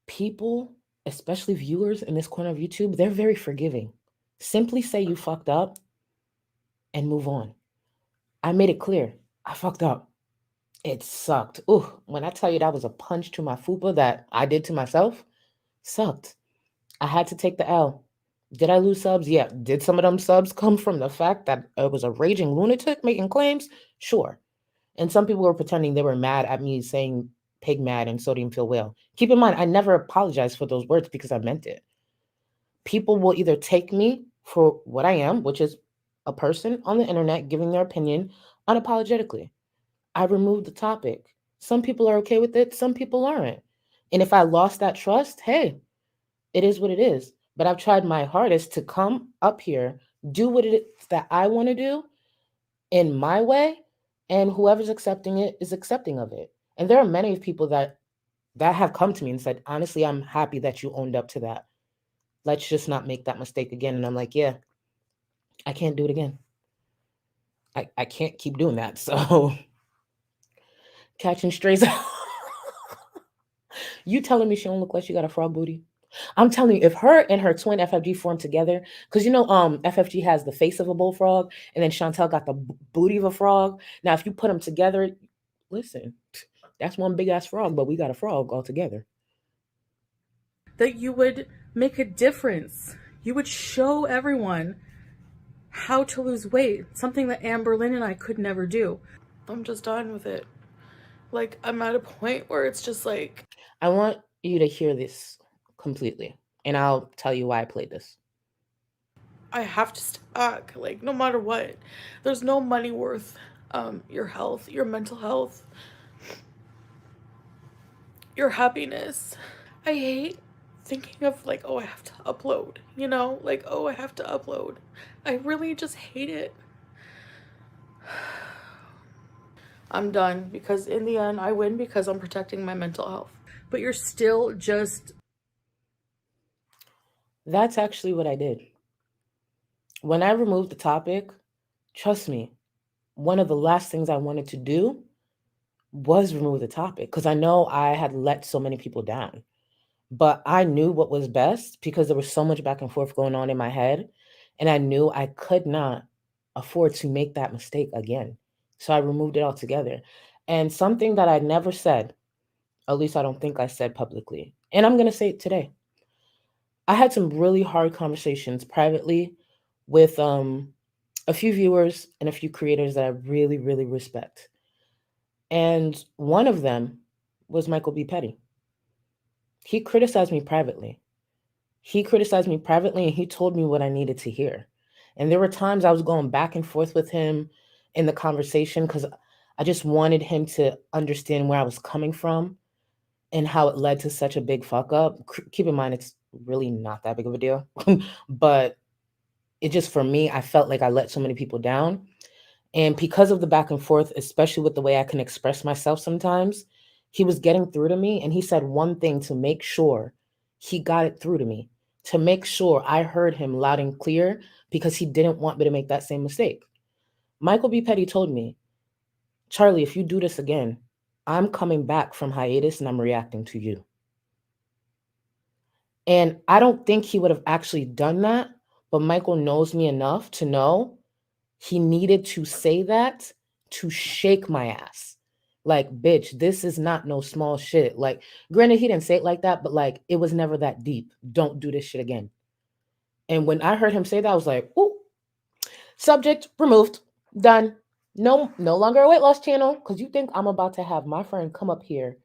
People, especially viewers in this corner of YouTube, they're very forgiving. Simply say you fucked up and move on. I made it clear. I fucked up. It sucked. Ooh, when I tell you that was a punch to my fupa that I did to myself, sucked. I had to take the L. Did I lose subs? Yeah. Did some of them subs come from the fact that I was a raging lunatic making claims? Sure. And some people were pretending they were mad at me saying pig mad and sodium feel whale. Keep in mind, I never apologized for those words because I meant it. People will either take me for what I am, which is a person on the internet giving their opinion unapologetically. I removed the topic. Some people are okay with it, some people aren't. And if I lost that trust, hey, it is what it is. But I've tried my hardest to come up here, do what it is that I want to do in my way, and whoever's accepting it is accepting of it. And there are many people that have come to me and said, honestly, I'm happy that you owned up to that. Let's just not make that mistake again. And I'm like, yeah, I can't do it again. I can't keep doing that. So catching strays. You telling me she don't look like she got a frog booty? I'm telling you, if her and her twin FFG form together, because FFG has the face of a bullfrog, and then Chantel got the booty of a frog. Now, if you put them together, listen, that's one big ass frog, but we got a frog all together. That you would make a difference. You would show everyone how to lose weight, something that Amberlyn and I could never do. I'm just done with it. Like, I'm at a point where it's just like, I want you to hear this completely, and I'll tell you why I played this. I have to step back, like, no matter what. There's no money worth your health, your mental health, your happiness. I hate thinking of, like, oh, I have to upload, like, oh, I have to upload. I really just hate it. I'm done because in the end, I win because I'm protecting my mental health. But you're still just. That's actually what I did. When I removed the topic, trust me, one of the last things I wanted to do was remove the topic because I know I had let so many people down. But I knew what was best because there was so much back and forth going on in my head. And I knew I could not afford to make that mistake again. So I removed it altogether. And something that I never said, at least I don't think I said publicly, and I'm going to say it today. I had some really hard conversations privately with a few viewers and a few creators that I really, really respect. And one of them was Michael B. Petty. He criticized me privately. He criticized me privately and he told me what I needed to hear. And there were times I was going back and forth with him in the conversation because I just wanted him to understand where I was coming from and how it led to such a big fuck up. Keep in mind, it's really not that big of a deal. But it just, for me, I felt like I let so many people down. And because of the back and forth, especially with the way I can express myself sometimes, he was getting through to me. And he said one thing to make sure he got it through to me, to make sure I heard him loud and clear because he didn't want me to make that same mistake. Michael B. Petty told me, Charlie, if you do this again, I'm coming back from hiatus and I'm reacting to you. And I don't think he would have actually done that, but Michael knows me enough to know he needed to say that to shake my ass. Like, bitch, this is not no small shit. Like, granted, he didn't say it like that, but like, it was never that deep. Don't do this shit again. And when I heard him say that, I was like, ooh, subject removed, done. No, no longer a weight loss channel. Because you think I'm about to have my friend come up here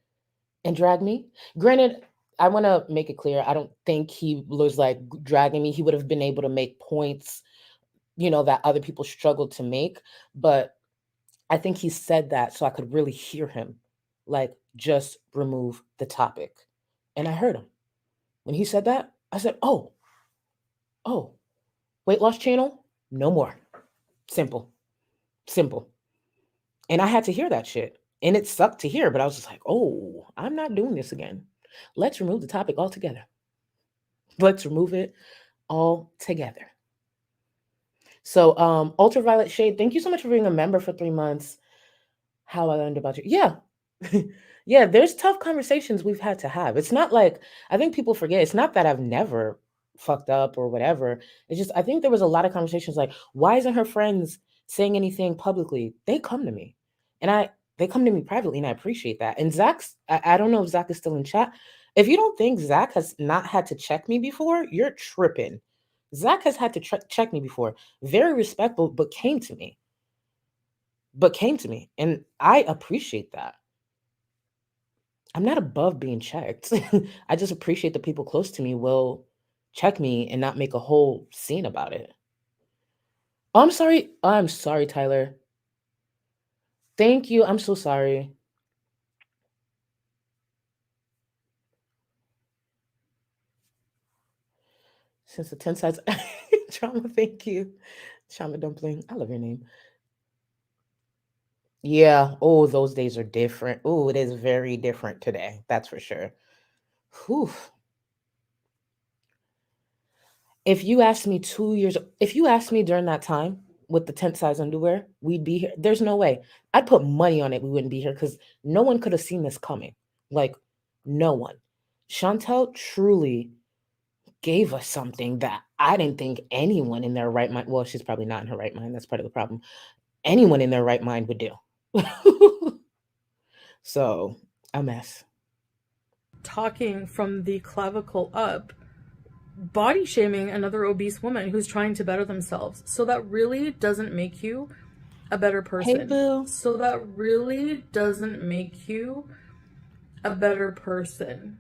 and drag me? Granted, I want to make it clear. I don't think he was like dragging me. He would have been able to make points, that other people struggled to make. But I think he said that so I could really hear him, like, just remove the topic. And I heard him. When he said that, I said, oh, weight loss channel, no more. Simple, simple. And I had to hear that shit. And it sucked to hear, but I was just like, oh, I'm not doing this again. Let's remove the topic altogether. Let's remove it all together. So, Ultraviolet Shade, thank you so much for being a member for 3 months. How I learned about you. Yeah. Yeah, there's tough conversations we've had to have. It's not like, I think people forget, it's not that I've never fucked up or whatever. It's just, I think there was a lot of conversations like, why isn't her friends saying anything publicly? They come to me and they come to me privately and I appreciate that. And I don't know if Zach is still in chat. If you don't think Zach has not had to check me before, you're tripping. Zach has had to check me before. Very respectful, but came to me. And I appreciate that. I'm not above being checked. I just appreciate the people close to me will check me and not make a whole scene about it. Oh, I'm sorry. I'm sorry, Tyler. Thank you. I'm so sorry. Since the 10 sides. Trauma, thank you. Trauma Dumpling. I love your name. Yeah. Oh, those days are different. Oh, it is very different today. That's for sure. Whew. If you asked me if you asked me during that time with the tent size underwear, we'd be here. There's no way. I'd put money on it. We wouldn't be here because no one could have seen this coming. Like, no one. Chantal truly gave us something that I didn't think anyone in their right mind, well, she's probably not in her right mind. That's part of the problem. Anyone in their right mind would do. So, a mess. Talking from the clavicle up, body shaming another obese woman who's trying to better themselves. So that really doesn't make you a better person. Hey, boo. So that really doesn't make you a better person.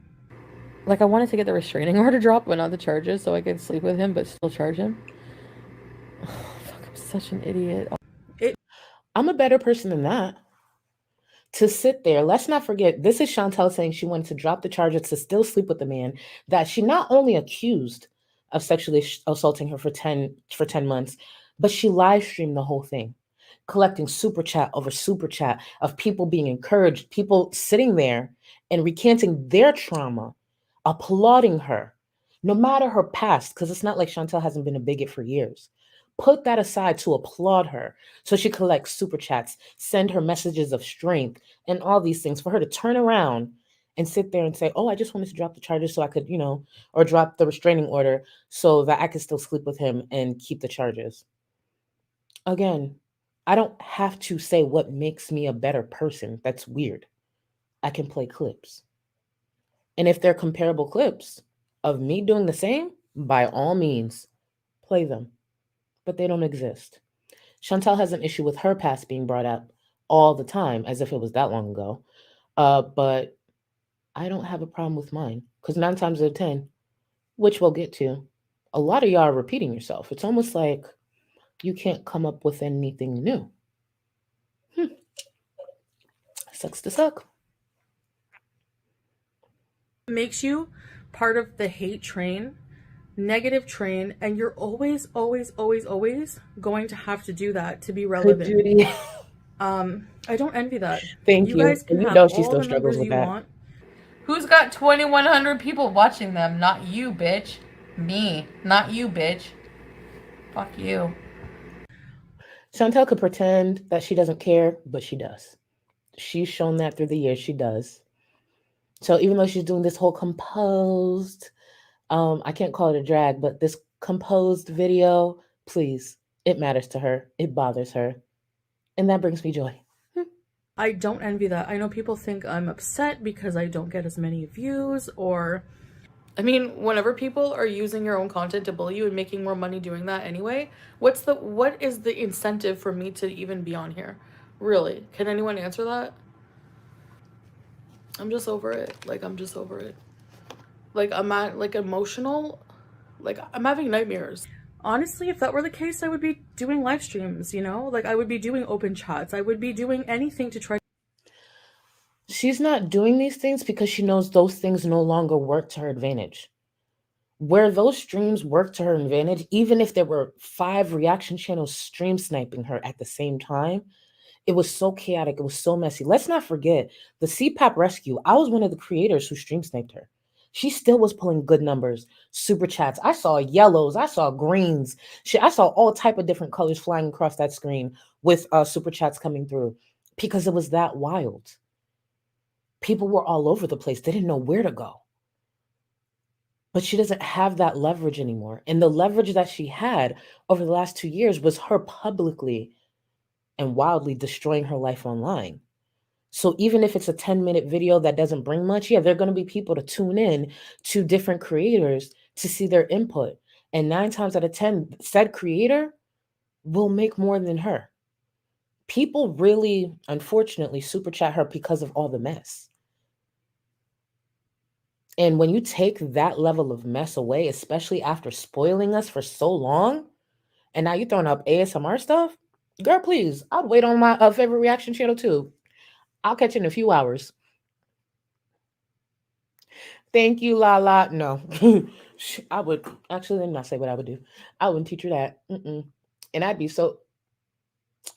Like, I wanted to get the restraining order dropped, but not the charges, so I could sleep with him, but still charge him. Oh, fuck, I'm such an idiot. I'm a better person than that. To sit there, let's not forget, this is Chantal saying she wanted to drop the charges to still sleep with the man that she not only accused of sexually assaulting her for 10 months, but she live streamed the whole thing, collecting super chat over super chat of people being encouraged, people sitting there and recanting their trauma, applauding her, no matter her past, because it's not like Chantal hasn't been a bigot for years. put that aside to applaud her so she collects super chats, send her messages of strength, and all these things for her to turn around and sit there and say, oh, I just wanted to drop the charges so I could, or drop the restraining order so that I could still sleep with him and keep the charges. Again, I don't have to say what makes me a better person. That's weird. I can play clips. And if they're comparable clips of me doing the same, by all means, play them. But they don't exist. Chantal has an issue with her past being brought up all the time, as if it was that long ago. But I don't have a problem with mine, because 9 times out of 10, which we'll get to, a lot of y'all are repeating yourself. It's almost like you can't come up with anything new. Sucks to suck. Makes you part of the hate train, negative train, and you're always going to have to do that to be Good relevant. Judy. I don't envy that. Thank you. Guys can And you have know she all still the struggles numbers with you that. want. Who's got 2,100 people watching them? Not you, bitch. Me. Not you, bitch. Fuck you. Chantal could pretend that she doesn't care, but she does. She's shown that through the years. She does. So even though she's doing this whole composed, I can't call it a drag, but this composed video, please, it matters to her. It bothers her. And that brings me joy. I don't envy that. I know people think I'm upset because I don't get as many views, or I mean, whenever people are using your own content to bully you and making more money doing that anyway, what is the incentive for me to even be on here? Really? Can anyone answer that? I'm just over it. I'm just over it. I'm at emotional, I'm having nightmares. Honestly, if that were the case, I would be doing live streams, I would be doing open chats. I would be doing anything to try. She's not doing these things because she knows those things no longer work to her advantage. Where those streams work to her advantage, even if there were 5 reaction channels stream sniping her at the same time, it was so chaotic. It was so messy. Let's not forget the CPAP rescue. I was one of the creators who stream sniped her. She still was pulling good numbers, super chats. I saw yellows. I saw greens. I saw all type of different colors flying across that screen with super chats coming through because it was that wild. People were all over the place. They didn't know where to go. But she doesn't have that leverage anymore. And the leverage that she had over the last 2 years was her publicly and wildly destroying her life online. So even if it's a 10-minute video that doesn't bring much, yeah, there are going to be people to tune in to different creators to see their input. And 9 times out of 10, said creator will make more than her. People really, unfortunately, super chat her because of all the mess. And when you take that level of mess away, especially after spoiling us for so long, and now you're throwing up ASMR stuff, girl, please, I'd wait on my favorite reaction channel too. I'll catch you in a few hours. Thank you, Lala. No, I would actually let me not say what I would do. I wouldn't teach her that. And I'd be so.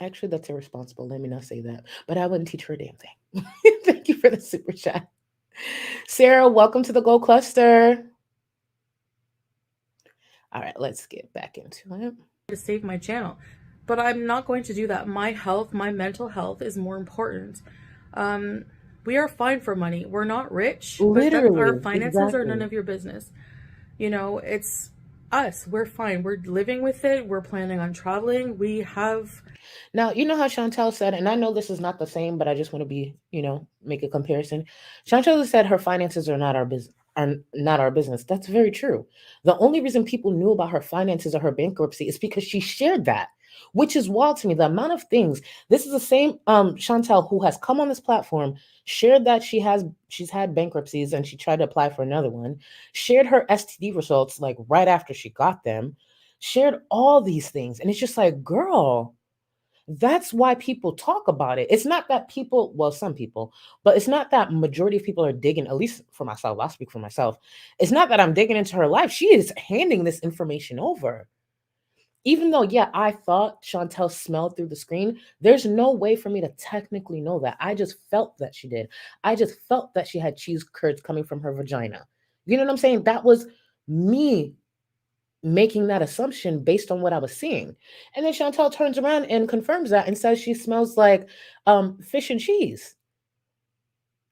Actually, that's irresponsible. Let me not say that. But I wouldn't teach her a damn thing. Thank you for the super chat. Sarah, welcome to the Gold Cluster. All right, let's get back into it. To save my channel, but I'm not going to do that. My health, my mental health is more important. We are fine for money. We're not rich, Literally, but our finances exactly. are none of your business. It's us. We're fine. We're living with it. We're planning on traveling. We have. Now, you know how Chantal said, and I know this is not the same, but I just want to be, make a comparison. Chantal said her finances are not our business. Are not our business. That's very true. The only reason people knew about her finances or her bankruptcy is because she shared that, which is wild to me. The amount of things. This is the same Chantal who has come on this platform, shared that she's had bankruptcies and she tried to apply for another one, shared her STD results like right after she got them, shared all these things, and it's just like, girl. That's why people talk about it. It's not that people, well, some people, but it's not that majority of people are digging, at least for myself, I'll speak for myself. It's not that I'm digging into her life. She is handing this information over. Even though, yeah, I thought Chantal smelled through the screen, there's no way for me to technically know that. I just felt that she did. I just felt that she had cheese curds coming from her vagina. You know what I'm saying? That was me making that assumption based on what I was seeing. And then Chantal turns around and confirms that and says she smells like fish and cheese.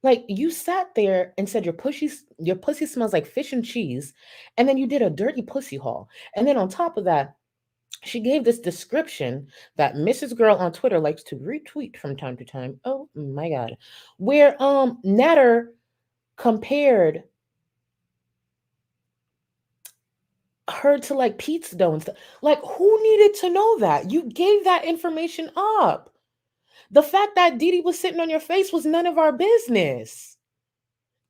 Like, you sat there and said your pussy smells like fish and cheese, and then you did a dirty pussy haul. And then on top of that, she gave this description that Mrs. Girl on Twitter likes to retweet from time to time. Oh my god. Where Natter compared her to like pizza dough and stuff. Like, who needed to know that? You gave that information up. The fact that Didi was sitting on your face was none of our business.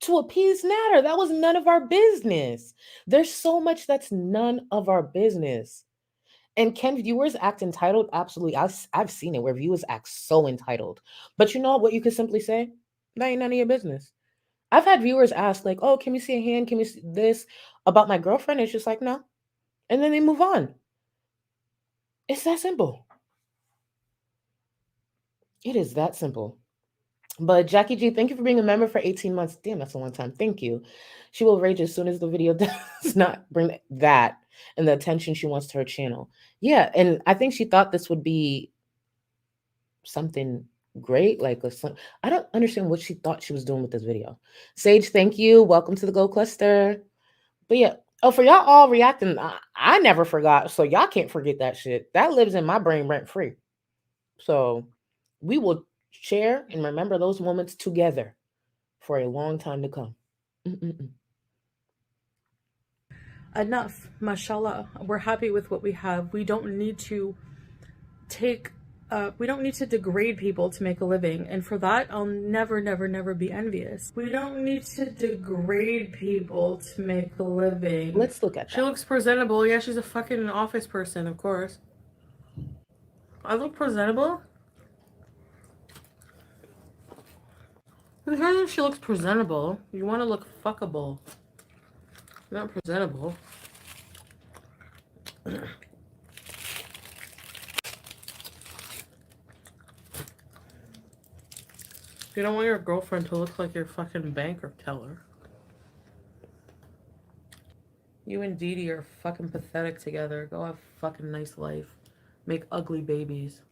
To appease Natter, that was none of our business. There's so much that's none of our business. And can viewers act entitled? Absolutely. I've seen it where viewers act so entitled. But you know what you could simply say? That ain't none of your business. I've had viewers ask, like, oh, can we see a hand? Can we see this about my girlfriend? It's just like, no. And then they move on. It's that simple. It is that simple. But Jackie G, thank you for being a member for 18 months. Damn, that's a long time. Thank you. She will rage as soon as the video does not bring that and the attention she wants to her channel. Yeah, and I think she thought this would be something great. Like, I don't understand what she thought she was doing with this video. Sage, thank you. Welcome to the Go Cluster. But yeah, oh, for y'all all reacting, I never forgot. So y'all can't forget that shit. That lives in my brain rent free. So we will share and remember those moments together for a long time to come. Enough, mashallah. We're happy with what we have. We don't need to we don't need to degrade people to make a living. And for that, I'll never, never, never be envious. We don't need to degrade people to make a living. Let's look at that. She looks presentable. Yeah, she's a fucking office person, of course. I look presentable? Who cares if she looks presentable? You want to look fuckable. Not presentable. You don't want your girlfriend to look like your fucking banker teller. You and Didi are fucking pathetic together. Go have a fucking nice life. Make ugly babies.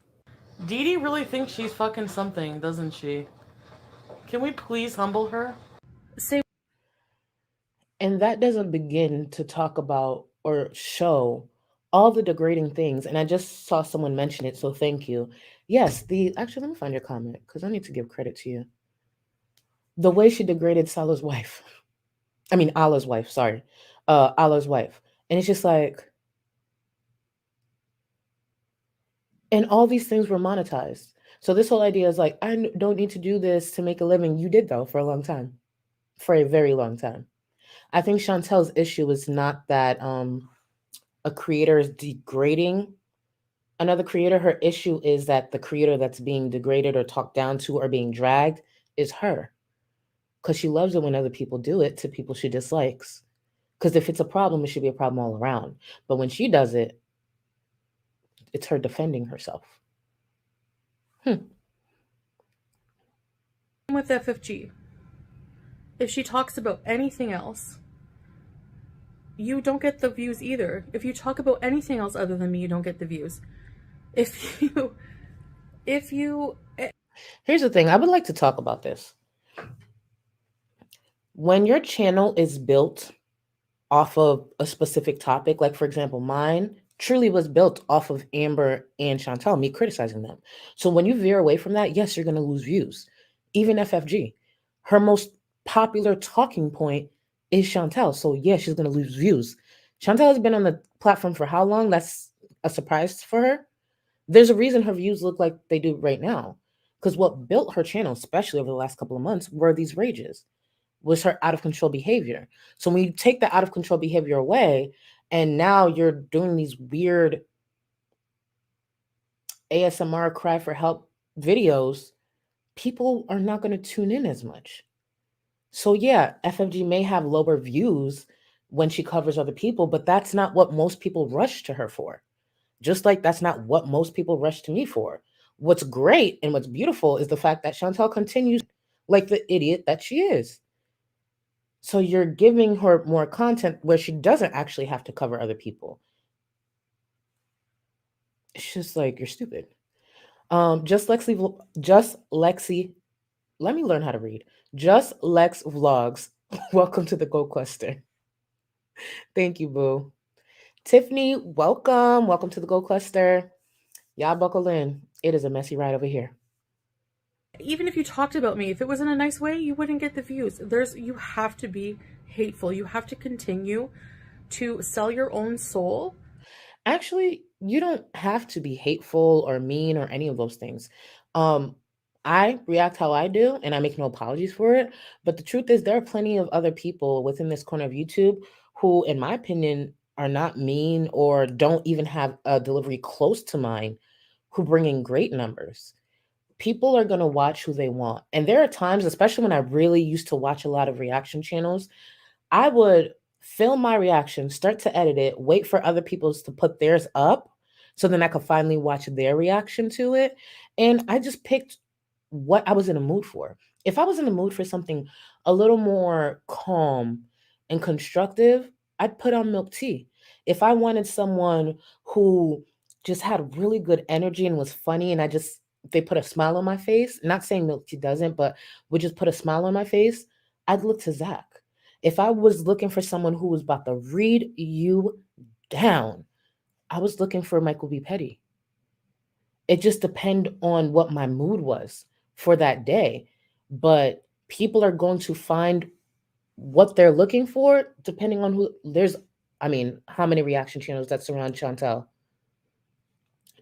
Didi really thinks she's fucking something, doesn't she? Can we please humble her? And that doesn't begin to talk about or show all the degrading things. And I just saw someone mention it, so thank you. Yes, actually, let me find your comment because I need to give credit to you. The way she degraded Allah's wife. Allah's wife, sorry. Allah's wife. And it's just like, and all these things were monetized. So this whole idea is like, I don't need to do this to make a living. You did, though, for a long time. For a very long time. I think Chantel's issue is not that a creator is degrading another creator. Her issue is that the creator that's being degraded or talked down to or being dragged is her. Because she loves it when other people do it to people she dislikes. Because if it's a problem, it should be a problem all around. But when she does it, it's her defending herself. With FFG, if she talks about anything else, you don't get the views either. If you talk about anything else other than me, you don't get the views. If you Here's the thing, I would like to talk about this. When your channel is built off of a specific topic, like for example, mine truly was built off of Amber and Chantal, me criticizing them. So when you veer away from that, yes, you're going to lose views. Even FFG, her most popular talking point is Chantal. So yeah, she's going to lose views. Chantal has been on the platform for how long? That's a surprise for her. There's a reason her views look like they do right now. Because what built her channel, especially over the last couple of months, were these rages, was her out of control behavior. So when you take the out of control behavior away, and now you're doing these weird ASMR cry for help videos, people are not going to tune in as much. So yeah, FFG may have lower views when she covers other people, but that's not what most people rush to her for. Just like that's not what most people rush to me for. What's great and what's beautiful is the fact that Chantal continues like the idiot that she is. So you're giving her more content where she doesn't actually have to cover other people. It's just like, you're stupid. Just Lexi. Let me learn how to read. Just Lex Vlogs. Welcome to the Go Cluster. Thank you, boo. Tiffany, welcome. Welcome to the Go Cluster. Y'all buckle in. It is a messy ride over here. Even if you talked about me, if it was in a nice way, you wouldn't get the views. You have to be hateful. You have to continue to sell your own soul. Actually, you don't have to be hateful or mean or any of those things. I react how I do, and I make no apologies for it. But the truth is, there are plenty of other people within this corner of YouTube who, in my opinion, are not mean or don't even have a delivery close to mine, who bring in great numbers. People are going to watch who they want. And there are times, especially when I really used to watch a lot of reaction channels, I would film my reaction, start to edit it, wait for other people's to put theirs up so then I could finally watch their reaction to it. And I just picked what I was in a mood for. If I was in the mood for something a little more calm and constructive, I'd put on milk tea. If I wanted someone who just had really good energy and was funny and they put a smile on my face, not saying milk tea doesn't, but would just put a smile on my face, I'd look to Zach. If I was looking for someone who was about to read you down, I was looking for Michael B. Petty. It just depended on what my mood was for that day. But people are going to find what they're looking for depending on how many reaction channels that surround Chantal?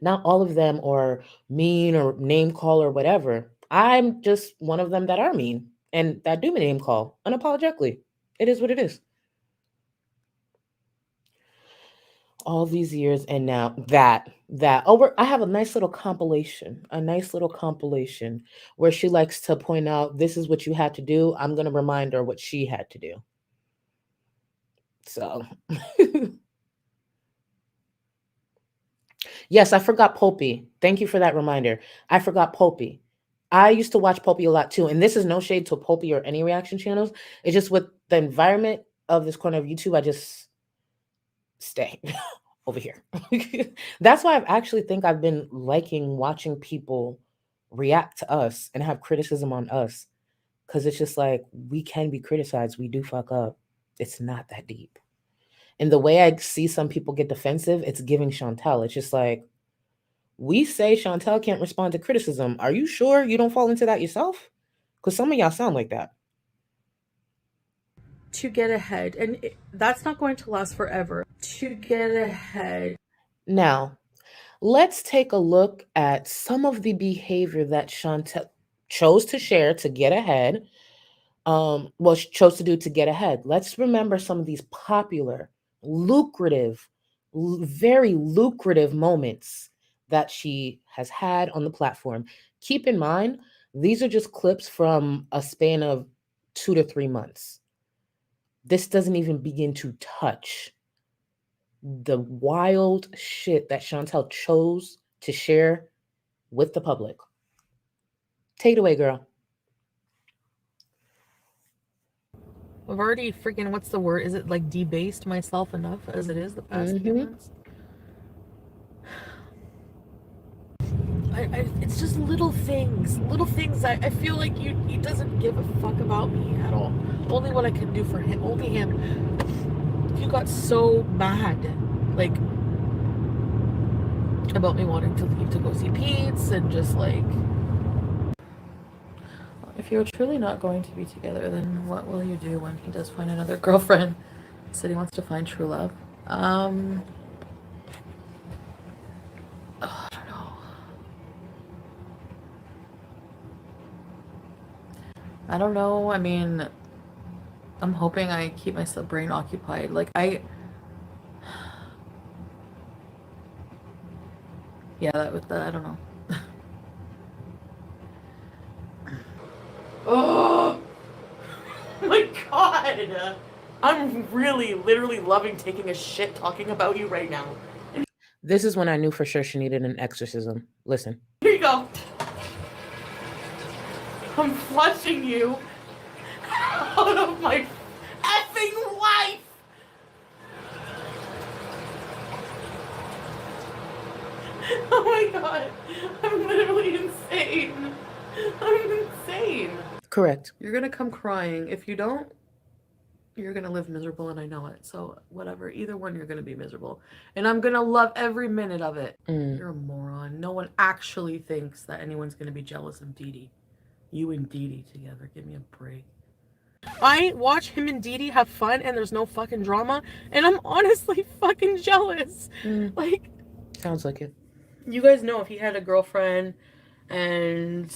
Not all of them are mean or name call or whatever. I'm just one of them that are mean and that do name call unapologetically. It is what it is. All these years and now I have a nice little compilation where she likes to point out, this is what you had to do. I'm going to remind her what she had to do. So yes, I forgot Pulpy. Thank you for that reminder. I forgot Pulpy. I used to watch Pulpy a lot too, and this is no shade to Pulpy or any reaction channels. It's just with the environment of this corner of YouTube, I just stay over here. That's why I've been liking watching people react to us and have criticism on us, because it's just like, we can be criticized. We do fuck up. It's not that deep. And the way I see some people get defensive, it's giving Chantal. It's just like, we say Chantal can't respond to criticism. Are you sure you don't fall into that yourself? Because some of y'all sound like that. To get ahead. And that's not going to last forever. To get ahead. Now, let's take a look at some of the behavior that Chantal chose to share to get ahead. She chose to do to get ahead. Let's remember some of these popular, lucrative, very lucrative moments that she has had on the platform. Keep in mind, these are just clips from a span of 2 to 3 months. This doesn't even begin to touch the wild shit that Chantal chose to share with the public. Take it away, girl. I've already freaking, what's the word? Is it like debased myself enough as it is the past few months? It's just little things. I feel like he doesn't give a fuck about me at all. Only what I can do for him. Only him. He got so mad, like, about me wanting to leave to go see Pete's and just like, if you're truly not going to be together, then what will you do when he does find another girlfriend? Said he wants to find true love. I don't know. I don't know. I mean, I'm hoping I keep my brain occupied. Like, yeah, I don't know. Oh my god! I'm really, literally loving taking a shit talking about you right now. This is when I knew for sure she needed an exorcism. Listen. Here you go. I'm flushing you out of my Oh my god. I'm literally insane. I'm insane. Correct. You're gonna come crying. If you don't, you're gonna live miserable, and I know it. So whatever. Either one, you're gonna be miserable. And I'm gonna love every minute of it. You're a moron. No one actually thinks that anyone's gonna be jealous of Dee Dee. You and Dee Dee together. Give me a break. I watch him and Dee Dee have fun and there's no fucking drama, and I'm honestly fucking jealous. Like, sounds like it. You guys know if he had a girlfriend and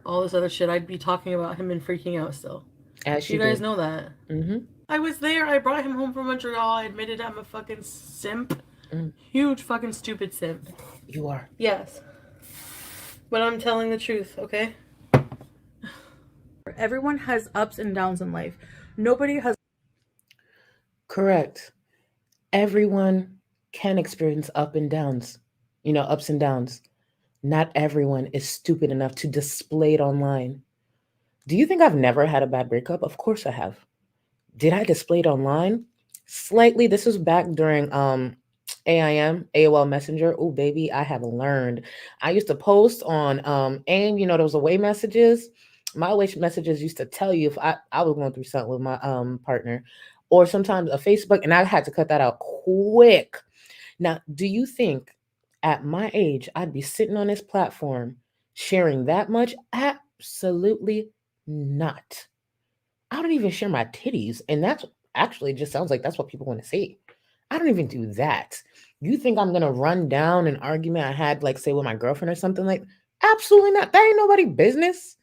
all this other shit, I'd be talking about him and freaking out still. As you guys know that. Mm-hmm. I was there. I brought him home from Montreal. I admitted I'm a fucking simp. Huge fucking stupid simp. You are. Yes. But I'm telling the truth, okay? Everyone has ups and downs in life. Nobody has... Correct. Everyone can experience ups and downs. Ups and downs. Not everyone is stupid enough to display it online. Do you think I've never had a bad breakup? Of course I have. Did I display it online? Slightly. This was back during AIM, AOL Messenger. Oh, baby, I have learned. I used to post on AIM, those away messages. My away messages used to tell you if I was going through something with my partner, or sometimes a Facebook, and I had to cut that out quick. Now, do you think at my age I'd be sitting on this platform sharing that much? Absolutely not. I don't even share my titties, and that's actually just sounds like that's what people want to see. I don't even do that. You think I'm gonna run down an argument I had, like, say, with my girlfriend or something like? Absolutely not. That ain't nobody's business.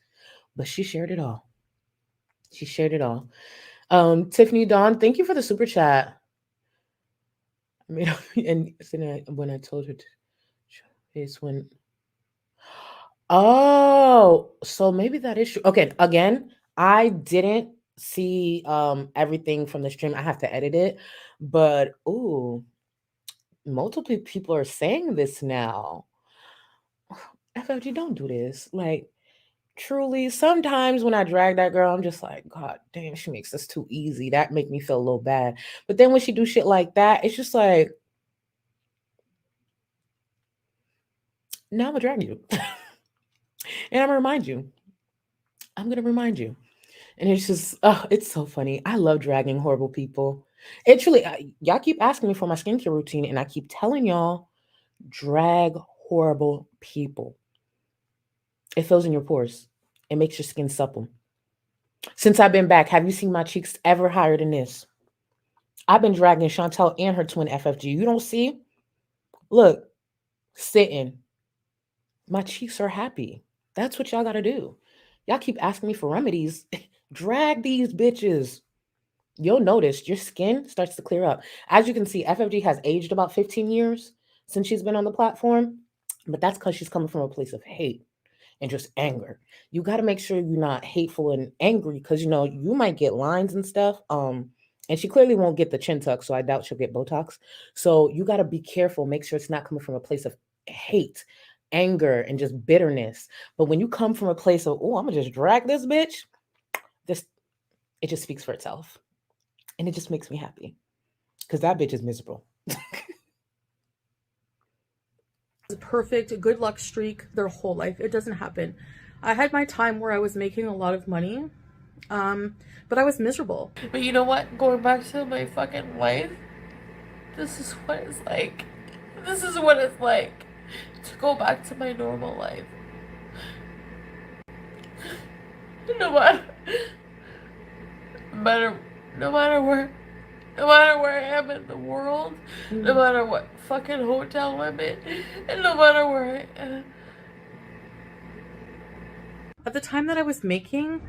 But she shared it all. She shared it all. Tiffany Dawn, thank you for the super chat. I mean, and when I told her to, it's when. Oh, so maybe that is true. Okay, again, I didn't see everything from the stream. I have to edit it, but multiple people are saying this now. FFG, don't do this. Like, truly, sometimes when I drag that girl, I'm just like, God damn, she makes this too easy. That make me feel a little bad. But then when she do shit like that, it's just like, now I'm gonna drag you. And I'm gonna remind you. I'm gonna remind you. And it's just, it's so funny. I love dragging horrible people. It truly, y'all keep asking me for my skincare routine, and I keep telling y'all, drag horrible people. It fills in your pores. It makes your skin supple. Since I've been back, have you seen my cheeks ever higher than this? I've been dragging Chantal and her twin FFG. You don't see? Look, sitting. My cheeks are happy. That's what y'all got to do. Y'all keep asking me for remedies. Drag these bitches. You'll notice your skin starts to clear up. As you can see, FFG has aged about 15 years since she's been on the platform, but that's because she's coming from a place of hate and just anger. You got to make sure you're not hateful and angry, because you might get lines and stuff. And she clearly won't get the chin tuck, so I doubt she'll get Botox. So you got to be careful. Make sure it's not coming from a place of hate, anger, and just bitterness. But when you come from a place of, I'm gonna just drag this bitch, it just speaks for itself. And it just makes me happy, because that bitch is miserable. Perfect good luck streak their whole life. It doesn't happen. I had my time where I was making a lot of money, but I was miserable. But you know what? Going back to my fucking life, this is what it's like. This is what it's like to go back to my normal life. No matter where I am in the world, no matter what fucking hotel I'm in, and no matter where I am. At the time that I was making,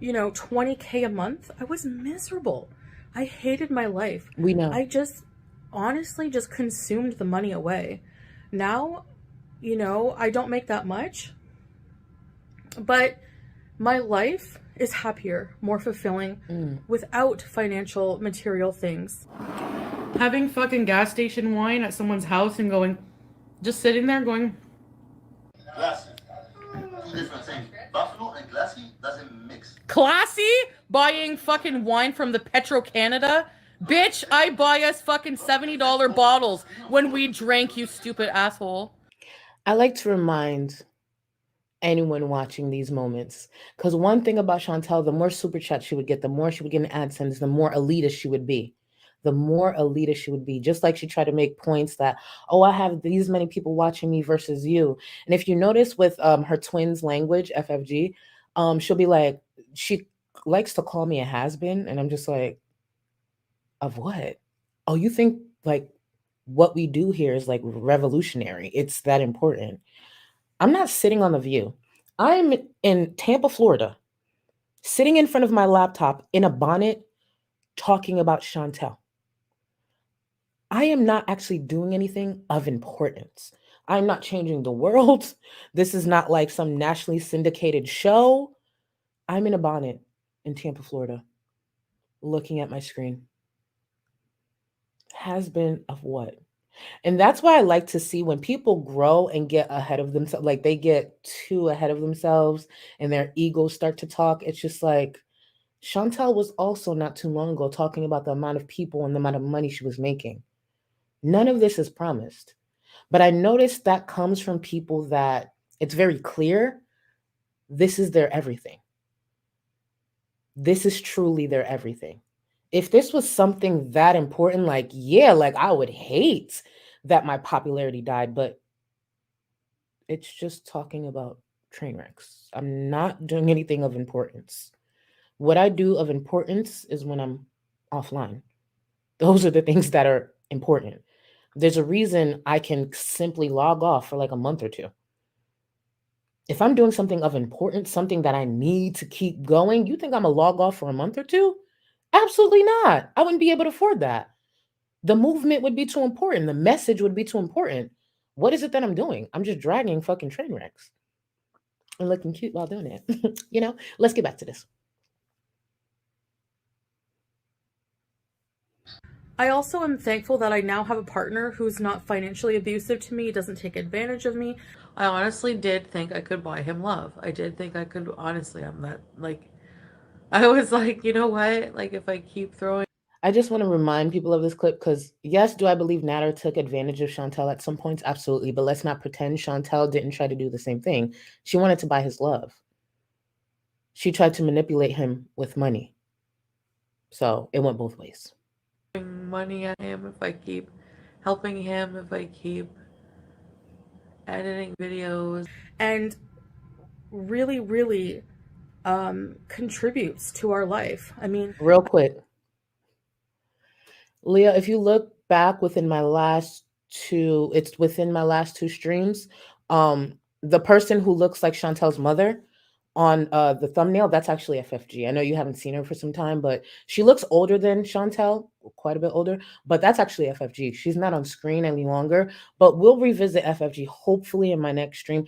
$20K a month, I was miserable. I hated my life. We know. I just honestly just consumed the money away. Now, I don't make that much, but my life is happier, more fulfilling without financial material things. Having fucking gas station wine at someone's house and just sitting there going, Classy. Two different things. Buffalo and classy doesn't mix. Classy? Buying fucking wine from the Petro Canada? Bitch, I buy us fucking $70 bottles when we drank, you stupid asshole. I like to remind anyone watching these moments, because one thing about Chantal, the more super chats she would get, the more she would get in AdSense, the more elitist she would be. The more elitist she would be. Just like she tried to make points that, oh, I have these many people watching me versus you. And if you notice with her twins language, FFG, she'll be like, she likes to call me a has-been, and I'm just like, of what? Oh, you think like what we do here is like revolutionary? It's that important. I'm not sitting on the view. I'm in Tampa, Florida, sitting in front of my laptop in a bonnet talking about Chantal. I am not actually doing anything of importance. I'm not changing the world. This is not like some nationally syndicated show. I'm in a bonnet in Tampa, Florida, looking at my screen. Has been of what? And that's why I like to see when people grow and get ahead of themselves, like they get too ahead of themselves and their egos start to talk. It's just like Chantal was also not too long ago talking about the amount of people and the amount of money she was making. None of this is promised. But I noticed that comes from people that it's very clear this is their everything. This is truly their everything. If this was something that important, like, yeah, like I would hate that my popularity died, but it's just talking about train wrecks. I'm not doing anything of importance. What I do of importance is when I'm offline. Those are the things that are important. There's a reason I can simply log off for like a month or two. If I'm doing something of importance, something that I need to keep going, you think I'm a log off for a month or two? Absolutely not. I wouldn't be able to afford that. The movement would be too important. The message would be too important. What is it that I'm doing? I'm just dragging fucking train wrecks and looking cute while doing it. Let's get back to this. I also am thankful that I now have a partner who's not financially abusive to me, doesn't take advantage of me. I honestly did think I could buy him love. I did think I could, honestly, I'm not like, I was like, you know what? Like, if I keep throwing. I just want to remind people of this clip because, yes, do I believe Natter took advantage of Chantal at some points? Absolutely. But let's not pretend Chantal didn't try to do the same thing. She wanted to buy his love. She tried to manipulate him with money. So it went both ways. Money at him, if I keep helping him, if I keep editing videos, and really, really contributes to our life. I mean, real quick, Leah, if you look back within my last two, it's within my last two streams. The person who looks like Chantel's mother on the thumbnail, that's actually FFG. I know you haven't seen her for some time, but she looks older than Chantal, quite a bit older, but that's actually FFG. She's not on screen any longer, but we'll revisit FFG hopefully in my next stream.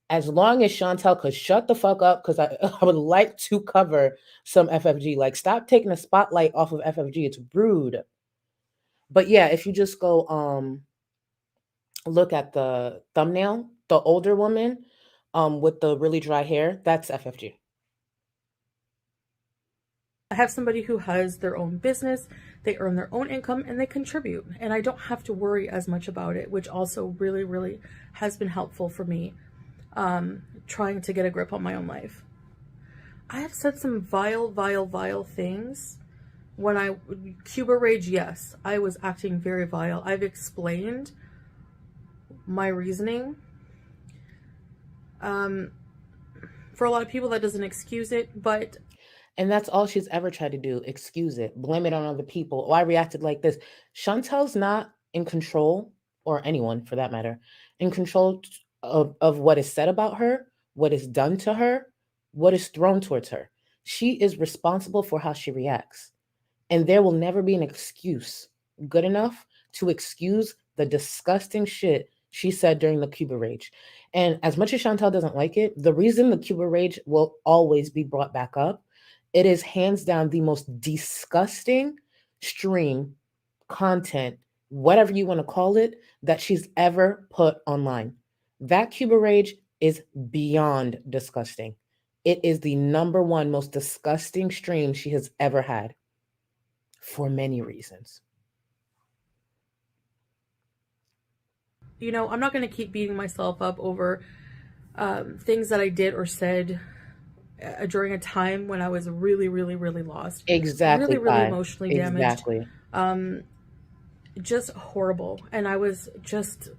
As long as Chantal could shut the fuck up, because I would like to cover some FFG. Like, stop taking the spotlight off of FFG. It's rude. But yeah, if you just go look at the thumbnail, the older woman with the really dry hair, that's FFG. I have somebody who has their own business, they earn their own income, and they contribute. And I don't have to worry as much about it, which also really, really has been helpful for me trying to get a grip on my own life. I have said some vile, vile, vile things. When Cuba Rage, yes, I was acting very vile. I've explained my reasoning. For a lot of people, that doesn't excuse it, but... And that's all she's ever tried to do, excuse it, blame it on other people. Oh, I reacted like this. Chantal's not in control, or anyone for that matter, in control of what is said about her, what is done to her, what is thrown towards her. She is responsible for how she reacts. And there will never be an excuse good enough to excuse the disgusting shit she said during the Cuba Rage. And as much as Chantal doesn't like it, the reason the Cuba Rage will always be brought back up, it is hands down the most disgusting stream, content, whatever you want to call it, that she's ever put online. That Cuba Rage is beyond disgusting. It is the number one most disgusting stream she has ever had. For many reasons. you know, I'm not going to keep beating myself up over things that I did or said during a time when I was really, really, really lost, Exactly, really, really Pi. emotionally damaged, Exactly. just horrible. And I was just,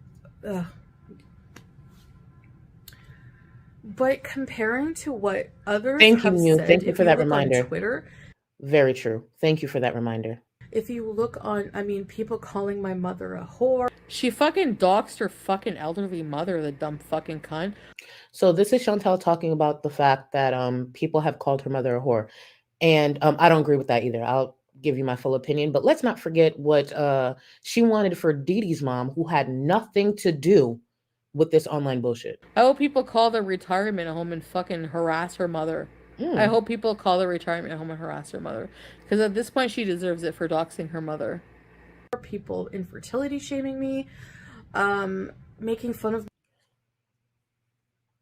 but comparing to what others Thank you, have Mew. said, Thank you if for you that look on reminder. Twitter, Very true. Thank you for that reminder. if you look on, I mean, people calling my mother a whore. She fucking doxed her fucking elderly mother, the dumb fucking cunt. So this is Chantal talking about the fact that people have called her mother a whore. And I don't agree with that either. I'll give you my full opinion. But let's not forget what she wanted for Dee Dee's mom, who had nothing to do with this online bullshit. I hope people call the retirement home and fucking harass her mother. I hope people call the retirement home and harass her mother. Because at this point, she deserves it for doxing her mother. People infertility shaming me, making fun of.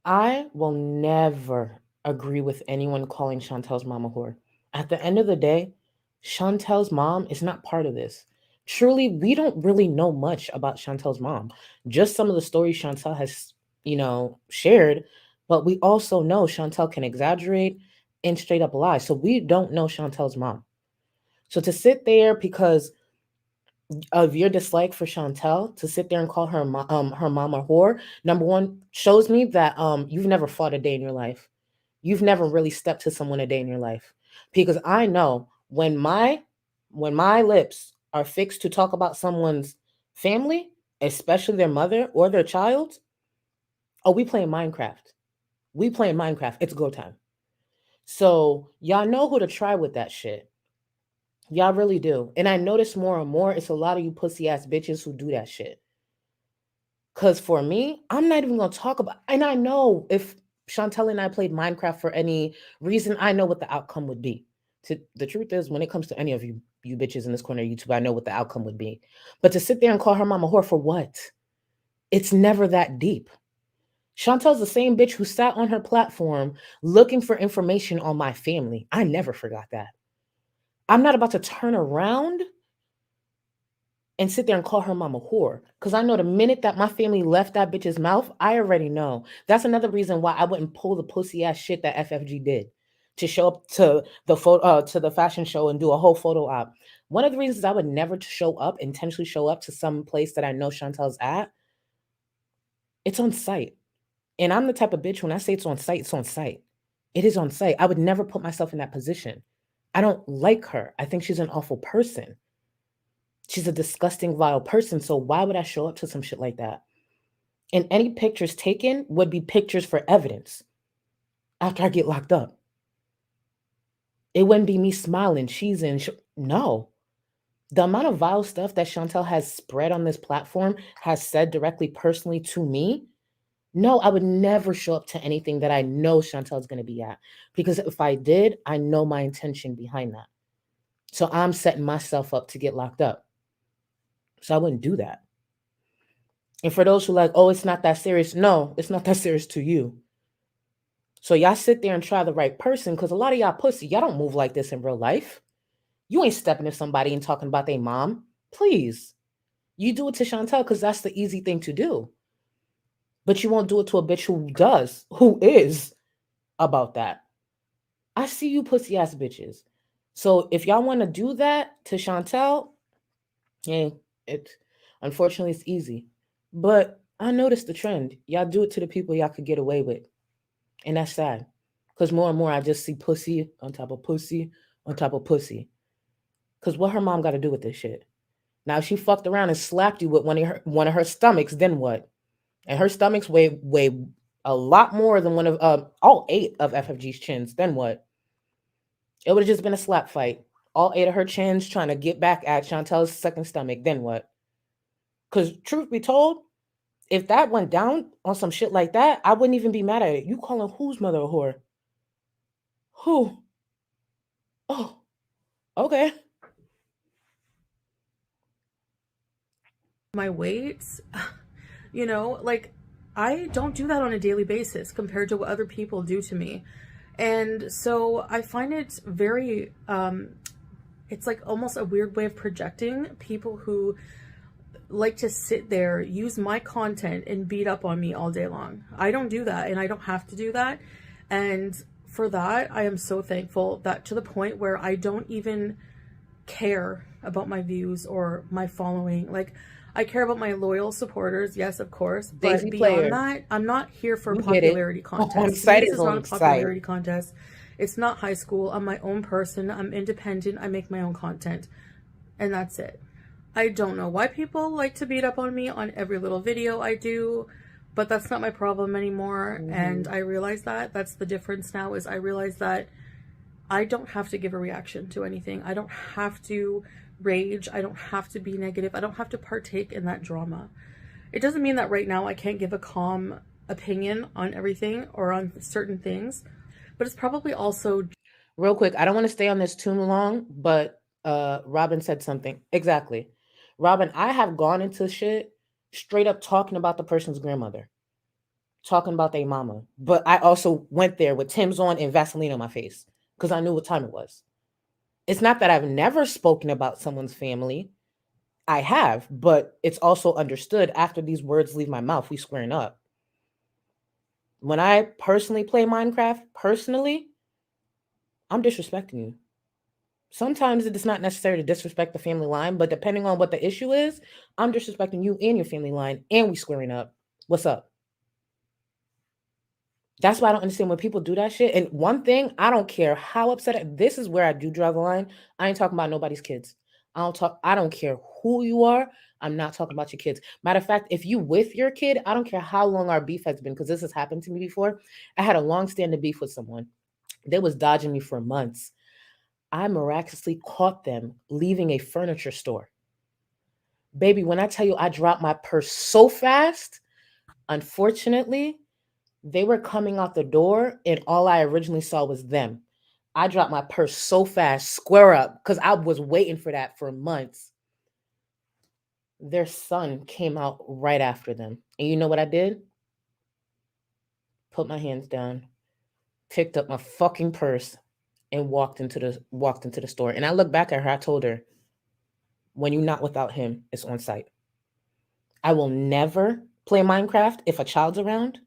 I will never agree with anyone calling Chantel's mom a whore. At the end of the day, Chantel's mom is not part of this. Truly, we don't really know much about Chantel's mom. Just some of the stories Chantel has, shared, but we also know Chantel can exaggerate and straight up lie. So we don't know Chantel's mom. So to sit there because of your dislike for Chantel, to sit there and call her her mom a whore, number one, shows me that you've never fought a day in your life. You've never really stepped to someone a day in your life. Because I know when my lips are fixed to talk about someone's family, especially their mother or their child, oh, we playing Minecraft. We playing Minecraft. It's go time. So y'all know who to try with that shit. Y'all really do. And I notice more and more it's a lot of you pussy ass bitches who do that shit. Cause for me, I'm not even gonna talk about, and I know if Chantel and I played Minecraft for any reason, I know what the outcome would be. The truth is, when it comes to any of you bitches in this corner of YouTube, I know what the outcome would be. But to sit there and call her mom a whore for what? It's never that deep. Chantel's the same bitch who sat on her platform looking for information on my family. I never forgot that. I'm not about to turn around and sit there and call her mom a whore. Because I know the minute that my family left that bitch's mouth, I already know. That's another reason why I wouldn't pull the pussy ass shit that FFG did to show up to the photo to the fashion show and do a whole photo op. One of the reasons I would never intentionally show up to some place that I know Chantel's at, it's on site. And I'm the type of bitch, when I say it's on site, it's on site. It is on site. I would never put myself in that position. I don't like her. I think she's an awful person. She's a disgusting, vile person. So why would I show up to some shit like that? And any pictures taken would be pictures for evidence after I get locked up. It wouldn't be me smiling, cheesing. No. The amount of vile stuff that Chantal has spread on this platform, has said directly personally to me, no, I would never show up to anything that I know Chantal's going to be at. Because if I did, I know my intention behind that. So I'm setting myself up to get locked up. So I wouldn't do that. And for those who like, oh, it's not that serious. No, it's not that serious to you. So y'all sit there and try the right person, because a lot of y'all pussy, y'all don't move like this in real life. You ain't stepping to somebody and talking about their mom. Please. You do it to Chantal because that's the easy thing to do. But you won't do it to a bitch who is about that. I see you pussy ass bitches. So if y'all want to do that to Chantal, yeah, unfortunately it's easy. But I noticed the trend. Y'all do it to the people y'all could get away with. And that's sad. Because more and more I just see pussy on top of pussy on top of pussy. Because what her mom got to do with this shit? Now, if she fucked around and slapped you with one of her stomachs, then what? And her stomachs weigh a lot more than one of all 8 of FFG's chins. Then what? It would have just been a slap fight. All 8 of her chins trying to get back at Chantel's second stomach. Then what? Because truth be told, if that went down on some shit like that, I wouldn't even be mad at it. You calling whose mother a whore? Who? Oh, okay. My weights, like I don't do that on a daily basis compared to what other people do to me. And so I find it very, it's like almost a weird way of projecting people who like to sit there, use my content, and beat up on me all day long. I don't do that, and I don't have to do that. And for that, I am so thankful that to the point where I don't even care about my views or my following. Like, I care about my loyal supporters, yes, of course, but Daisy beyond player. that, I'm not here for a You get it. popularity On contest. To me, site this is is not a on site. popularity contest. It's not high school. I'm my own person. I'm independent. I make my own content. And that's it. I don't know why people like to beat up on me on every little video I do, but that's not my problem anymore. And I realize that that's the difference now, is I realize that I don't have to give a reaction to anything. I don't have to rage. I don't have to be negative. I don't have to partake in that drama. It doesn't mean that right now I can't give a calm opinion on everything or on certain things, but it's probably also Real quick, I don't want to stay on this too long, but Robin said something. Exactly. Robin, I have gone into shit straight up talking about the person's grandmother, talking about their mama. But I also went there with Tim's on and Vaseline on my face because I knew what time it was. It's not that I've never spoken about someone's family. I have, but it's also understood after these words leave my mouth, we squaring up. When I personally play Minecraft, I'm disrespecting you. Sometimes it's not necessary to disrespect the family line, but depending on what the issue is, I'm disrespecting you and your family line, and we squaring up. What's up? That's why I don't understand when people do that shit. And one thing, I don't care how upset. This is where I do draw the line. I ain't talking about nobody's kids. I don't care who you are. I'm not talking about your kids. Matter of fact, if you with your kid, I don't care how long our beef has been, because this has happened to me before. I had a long-standing beef with someone. They was dodging me for months. I miraculously caught them leaving a furniture store. Baby, when I tell you I dropped my purse so fast, unfortunately, they were coming out the door and all I originally saw was them. I dropped my purse so fast, square up, because I was waiting for that for months. Their son came out right after them. And you know what I did? Put my hands down, picked up my fucking purse, and walked into the store. And I looked back at her, I told her, when you're not without him, it's on site. I will never play Minecraft if a child's around.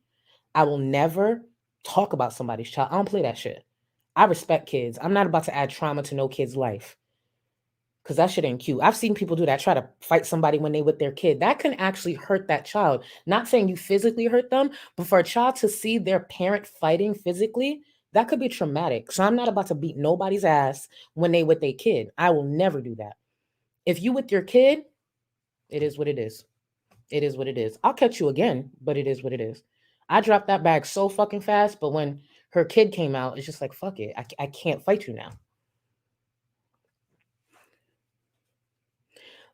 I will never talk about somebody's child. I don't play that shit. I respect kids. I'm not about to add trauma to no kid's life, because that shit ain't cute. I've seen people do that, try to fight somebody when they with their kid. That can actually hurt that child. Not saying you physically hurt them, but for a child to see their parent fighting physically, that could be traumatic. So I'm not about to beat nobody's ass when they with their kid. I will never do that. If you with your kid, it is what it is. It is what it is. I'll catch you again, but it is what it is. I dropped that bag so fucking fast, but when her kid came out, it's just like, fuck it. I can't fight you now.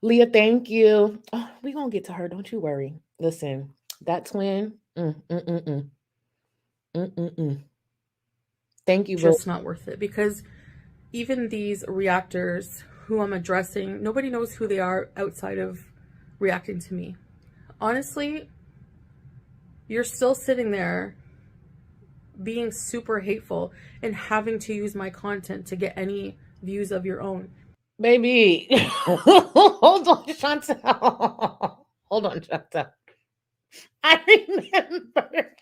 Leah, thank you. Oh, we gonna get to her. Don't you worry. Listen, that twin. Thank you, just not worth it, because even these reactors who I'm addressing, nobody knows who they are outside of reacting to me. Honestly, you're still sitting there being super hateful and having to use my content to get any views of your own. Baby, hold on, Chantal. Hold on, Chantal. I remember.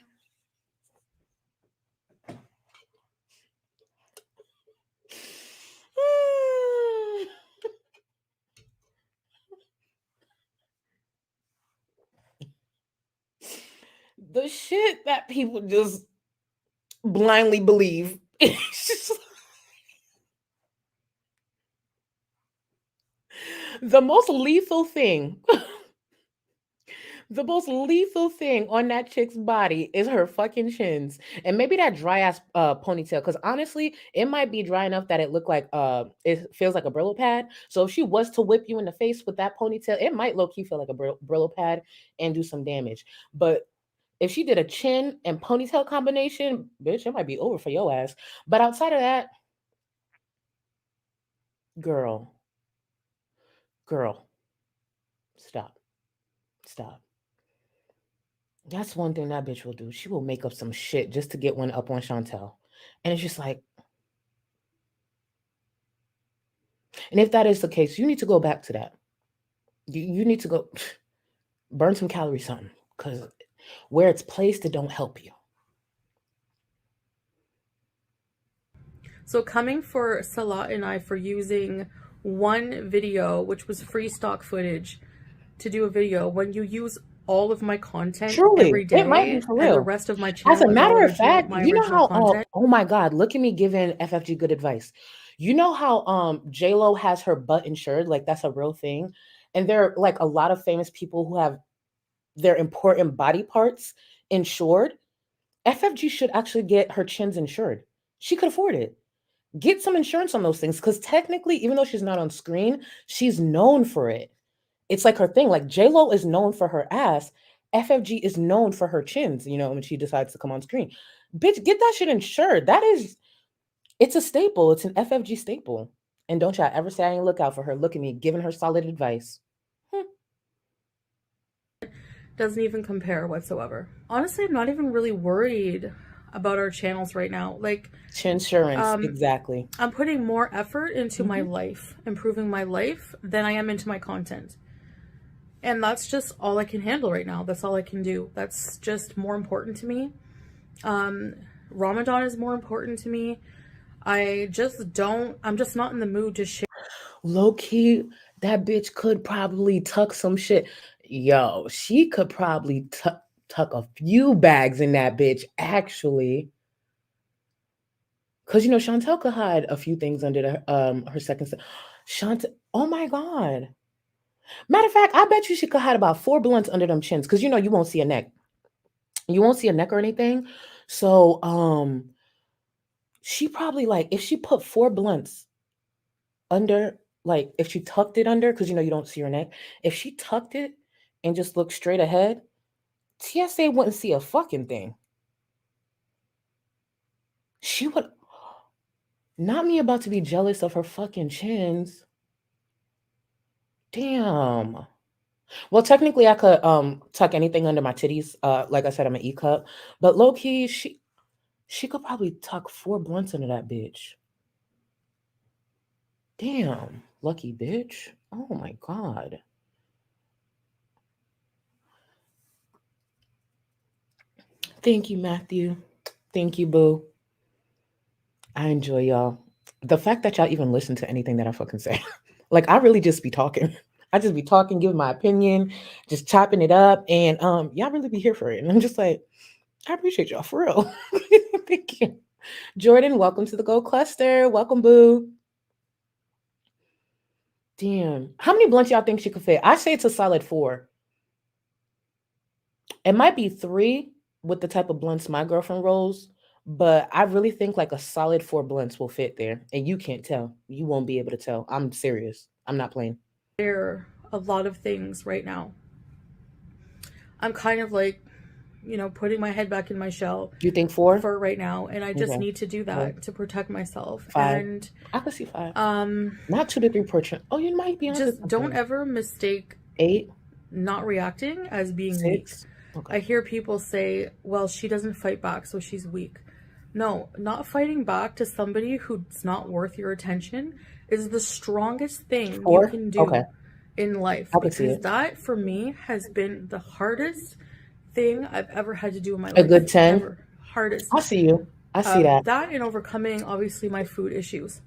The shit that people just blindly believe. It's just the most lethal thing. The most lethal thing on that chick's body is her fucking chins, and maybe that dry ass ponytail. Because honestly, it might be dry enough that it look like it feels like a Brillo pad. So if she was to whip you in the face with that ponytail, it might low key feel like a Brillo pad and do some damage. But if she did a chin and ponytail combination, bitch, it might be over for your ass. But outside of that, girl, stop. That's one thing that bitch will do. She will make up some shit just to get one up on Chantal. And it's just like, and if that is the case, you need to go back to that. You need to go burn some calories, something, because where it's placed, it don't help you. So coming for Salah and I for using one video, which was free stock footage, to do a video when you use all of my content every Truly, it might be day for and the real. rest of my As channel a is all matter of fact, my you know original how content. oh my God, look at me giving FFG good advice. You know how J-Lo has her butt insured, like that's a real thing. And there are like a lot of famous people who have their important body parts insured. FFG should actually get her chins insured. She could afford it. Get some insurance on those things because technically, even though she's not on screen, she's known for it. It's like her thing. Like J-Lo is known for her ass. FFG is known for her chins, when she decides to come on screen. Bitch, get that shit insured. It's a staple. It's an FFG staple. And don't y'all ever say I ain't look out for her. Look at me, giving her solid advice. Doesn't even compare whatsoever. Honestly, I'm not even really worried about our channels right now. Like, Chin insurance, exactly. I'm putting more effort into my Mhm. life, improving my life, than I am into my content. And that's just all I can handle right now. That's all I can do. That's just more important to me. Ramadan is more important to me. I'm just not in the mood to share. Low key, that bitch could probably tuck some shit. Yo, she could probably tuck a few bags in that bitch, actually. Because Chantal could hide a few things under her second set. Chantal, oh my God. Matter of fact, I bet you she could hide about 4 blunts under them chins, because you won't see a neck. You won't see a neck or anything. So she probably, like, if she put 4 blunts under, like if she tucked it under, because you don't see her neck, if she tucked it and just looked straight ahead, TSA wouldn't see a fucking thing. She would not me about to be jealous of her fucking chins. Damn. Well, technically I could tuck anything under my titties. Like I said, I'm an E cup. But low key, she could probably tuck 4 blunts under that bitch. Damn, lucky bitch. Oh my God. Thank you, Matthew. Thank you, boo. I enjoy y'all. The fact that y'all even listen to anything that I fucking say. Like, I really just be talking. I just be talking, giving my opinion, just chopping it up, and y'all really be here for it. And I'm just like, I appreciate y'all for real. Thank you. Jordan, welcome to the Gold Cluster. Welcome, boo. Damn. How many blunts y'all think she could fit? I say it's a solid 4. It might be 3 with the type of blunts my girlfriend rolls, but I really think like a solid 4 blunts will fit there. And you can't tell. You won't be able to tell. I'm serious. I'm not playing. A lot of things right now. I'm kind of like, putting my head back in my shell. You think 4? For right now, and I just Okay. need to do that to protect myself. 5. And I could see 5. Not 2 to 3 per trend. Oh, you might be on. Just don't ever mistake 8, not reacting as being 6. weak. Okay. I hear people say, well, she doesn't fight back, so she's weak. No, not fighting back to somebody who's not worth your attention is the strongest thing 4? you can do in life. I could see Because it. that, for me, has been the hardest thing I've ever had to do in my life. A good 10? Ever. Hardest. I see you. I see that. That and overcoming, obviously, my food issues.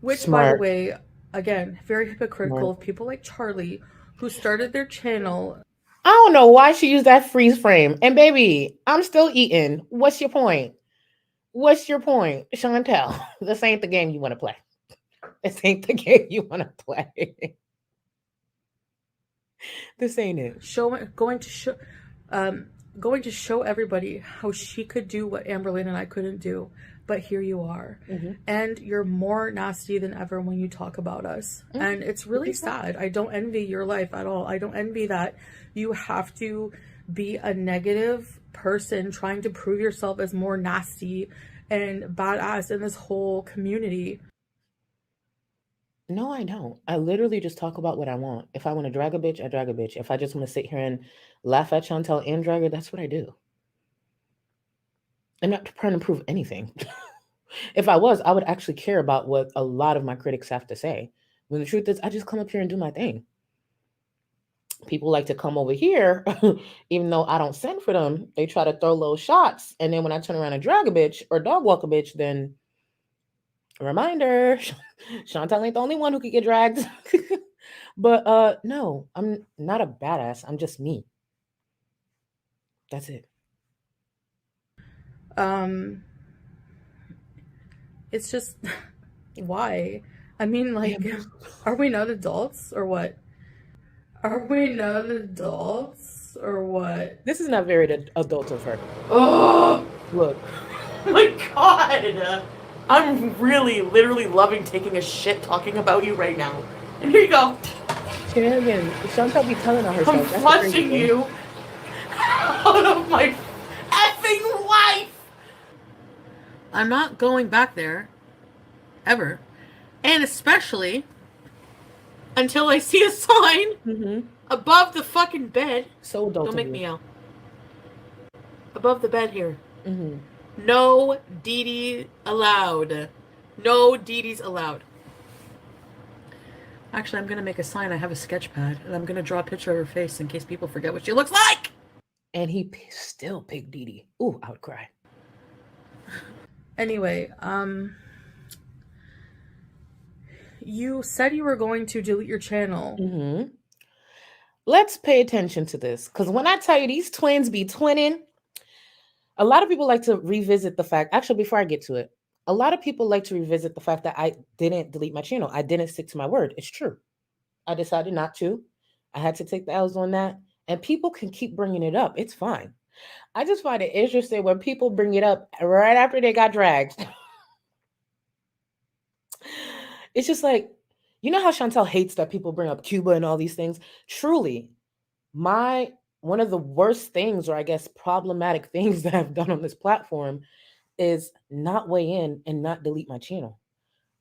Which, Smart. by the way, again, very hypocritical of people like Charlie, who started their channel. I don't know why she used that freeze frame. And baby, I'm still eating. What's your point? What's your point, Chantal? This ain't the game you want to play. This ain't the game you want to play. This ain't it. Going to show everybody how she could do what Amberlynn and I couldn't do, but here you are. Mm-hmm. And you're more nasty than ever when you talk about us. Mm-hmm. And it's really sad. I don't envy your life at all. I don't envy that you have to be a negative person trying to prove yourself as more nasty and badass in this whole community. No, I don't. I literally just talk about what I want. If I want to drag a bitch, I drag a bitch. If I just want to sit here and laugh at Chantal and drag her, that's what I do. I'm not trying to prove anything. If I was, I would actually care about what a lot of my critics have to say. When the truth is, I just come up here and do my thing. People like to come over here, even though I don't send for them. They try to throw little shots, and then when I turn around and drag a bitch or dog walk a bitch, then reminder, Chantal ain't the only one who could get dragged. But no, I'm not a badass. I'm just me. That's it. Um, it's just why? I mean, like, are we not adults or what? Are we not adults or what? This is not very adult of her. Oh Look, my god! I'm really, literally loving taking a shit talking about you right now. And here you go. shenanigans. Chantal be telling on herself. I'm That's the crazy flushing thing. you out of my effing life! I'm not going back there. Ever. And especially until I see a sign Mm-hmm. above the fucking bed. So adult Don't of make you. me yell. Above the bed here. Mm-hmm. No DD allowed. No DDs allowed. Actually, I'm gonna make a sign. I have a sketch pad, and I'm gonna draw a picture of her face in case people forget what she looks like. And he still picked Dee Dee. Ooh, I would cry. Anyway, you said you were going to delete your channel. Mm-hmm. Let's pay attention to this, because when I tell you these twins be twinning, a lot of people like to revisit the fact. Actually, before I get to it, a lot of people like to revisit the fact that I didn't delete my channel. I didn't stick to my word. It's true. I decided not to. I had to take the L's on that. And people can keep bringing it up. It's fine. I just find it interesting when people bring it up right after they got dragged. It's just like, you know how Chantal hates that people bring up Cuba and all these things? Truly, one of the worst things, or I guess problematic things that I've done on this platform is not weigh in and not delete my channel.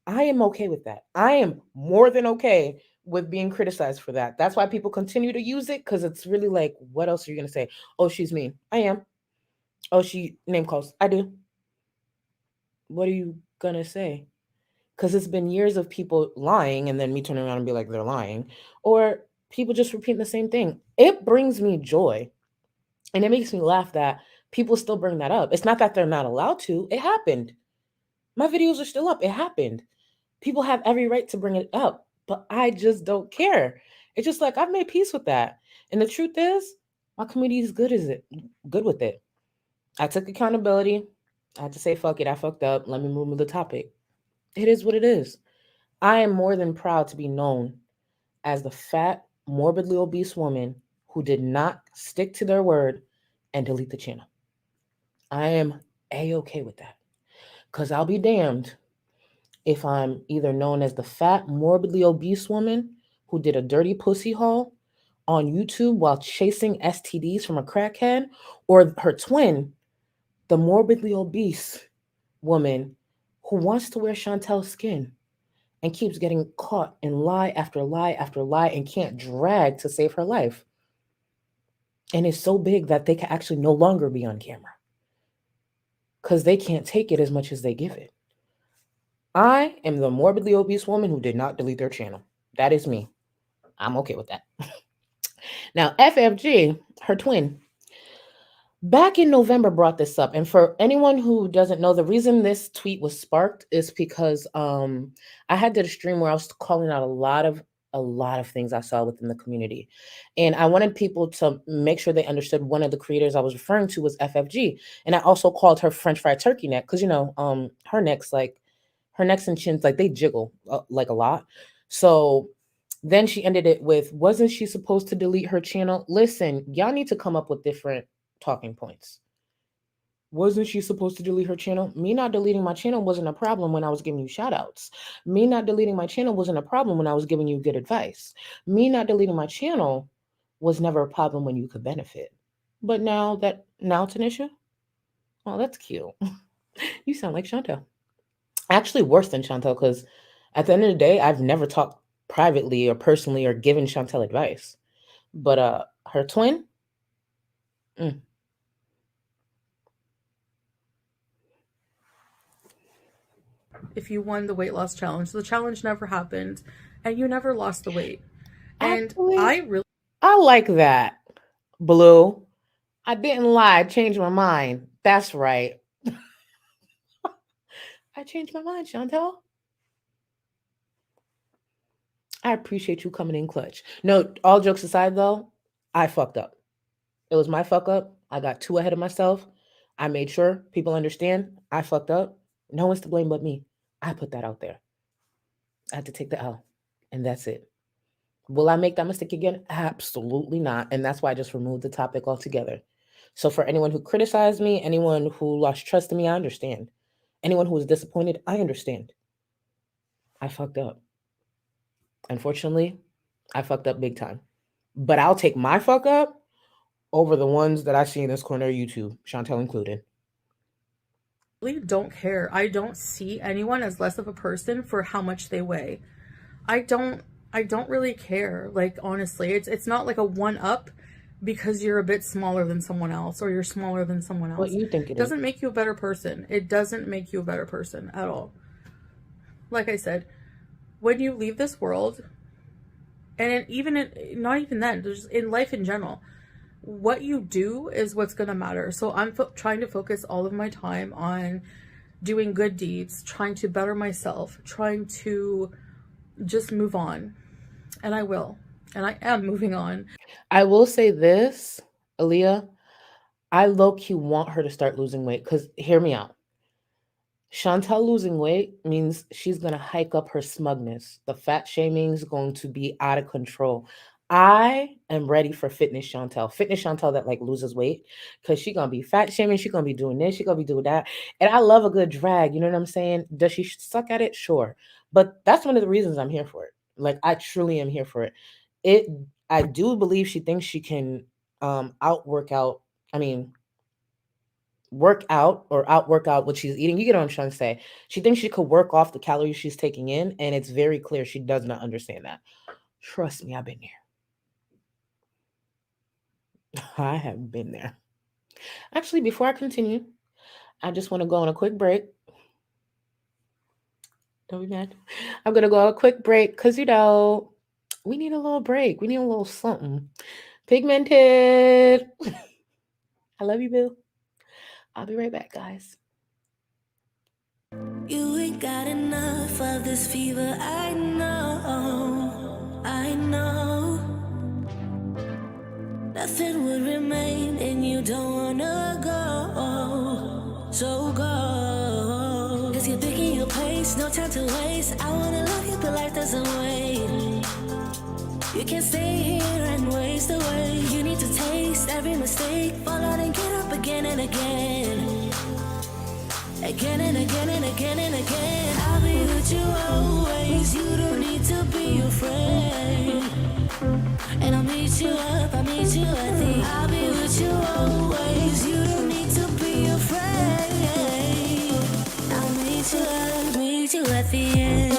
I am okay with that. I am more than okay with being criticized for that. That's why people continue to use it, because it's really like, what else are you going to say? Oh, she's mean. I am. Oh, she name calls. I do. What are you going to say? Because it's been years of people lying and then me turning around and be like, they're lying. Or people just repeating the same thing. It brings me joy. And it makes me laugh that people still bring that up. It's not that they're not allowed to. It happened. My videos are still up. It happened. People have every right to bring it up, but I just don't care. It's just like I've made peace with that. And the truth is, my community is good with it. I took accountability. I had to say, fuck it, I fucked up. Let me move to the topic. It is what it is. I am more than proud to be known as the fat, morbidly obese woman who did not stick to their word and delete the channel. I am A-okay with that. Because I'll be damned if I'm either known as the fat, morbidly obese woman who did a dirty pussy haul on YouTube while chasing STDs from a crackhead, or her twin, the morbidly obese woman who wants to wear Chantel's skin and keeps getting caught in lie after lie after lie and can't drag to save her life. And it's so big that they can actually no longer be on camera because they can't take it as much as they give it. I am the morbidly obese woman who did not delete their channel. That is me. I'm okay with that. Now, FFG, her twin, back in November brought this up. And for anyone who doesn't know, the reason this tweet was sparked is because I had did a stream where I was calling out a lot of things I saw within the community. And I wanted people to make sure they understood one of the creators I was referring to was FFG. And I also called her French fried turkey neck because, her necks and chins, like they jiggle like a lot. So then she ended it with, wasn't she supposed to delete her channel? Listen, y'all need to come up with different talking points. Wasn't she supposed to delete her channel? Me not deleting my channel wasn't a problem when I was giving you shout outs. Me not deleting my channel wasn't a problem when I was giving you good advice. Me not deleting my channel was never a problem when you could benefit. But now, Tanisha? Oh, that's cute. You sound like Chantal. Actually worse than Chantal, because at the end of the day, I've never talked privately or personally or given Chantal advice. But her twin, If you won the weight loss challenge. The challenge never happened. and you never lost the weight. And Actually, I like that, Blue. I didn't lie. I changed my mind. That's right. I changed my mind, Chantal. I appreciate you coming in clutch. No, all jokes aside, though, I fucked up. It was my fuck up. I got too ahead of myself. I made sure people understand I fucked up. No one's to blame but me. I put that out there. I had to take the L, and that's it. Will I make that mistake again? Absolutely not. And that's why I just removed the topic altogether. So for anyone who criticized me, anyone who lost trust in me, I understand. Anyone who was disappointed, I understand. I fucked up. Unfortunately, I fucked up big time. But I'll take my fuck up over the ones that I see in this corner of YouTube, Chantal included. really don't care. I don't see anyone as less of a person for how much they weigh. I don't really care. Like, honestly, it's not like a one up because you're a bit smaller than someone else or you're smaller than someone else. What you think it doesn't make you a better person. It doesn't make you a better person at all. Like I said, when you leave this world, and not even then, just in life in general, what you do is what's going to matter. So I'm trying to focus all of my time on doing good deeds, trying to better myself, trying to just move on. And I will. And I am moving on. I will say this, Aaliyah. I low-key want her to start losing weight because hear me out. Chantal losing weight means she's going to hike up her smugness. The fat shaming is going to be out of control. I am ready for fitness Chantal that like loses weight because she's going to be fat shaming. She's going to be doing this. She's going to be doing that. And I love a good drag. You know what I'm saying? Does she suck at it? Sure. But that's one of the reasons I'm here for it. Like, I truly am here for it. I do believe she thinks she can work out what she's eating. You get what I'm trying to say. She thinks she could work off the calories she's taking in, and it's very clear she does not understand that. Trust me, I've been there. I have been there. Actually, before I continue, I just want to go on a quick break. Don't be mad. I'm going to go on a quick break because, we need a little break. We need a little something. Pigmented. I love you, Boo. I'll be right back, guys. You ain't got enough of this fever, I know. Nothing would remain and you don't wanna go. So go. Cause you're picking your pace, no time to waste. I wanna love you, but life doesn't wait. You can't stay here and waste away. You need to taste every mistake. Fall out and get up again and again. Again and again and again and again. I'll be with you always. You don't need to be afraid. And I'll meet you at the I'll be with you always. You don't need to be afraid. I'll meet you at the end.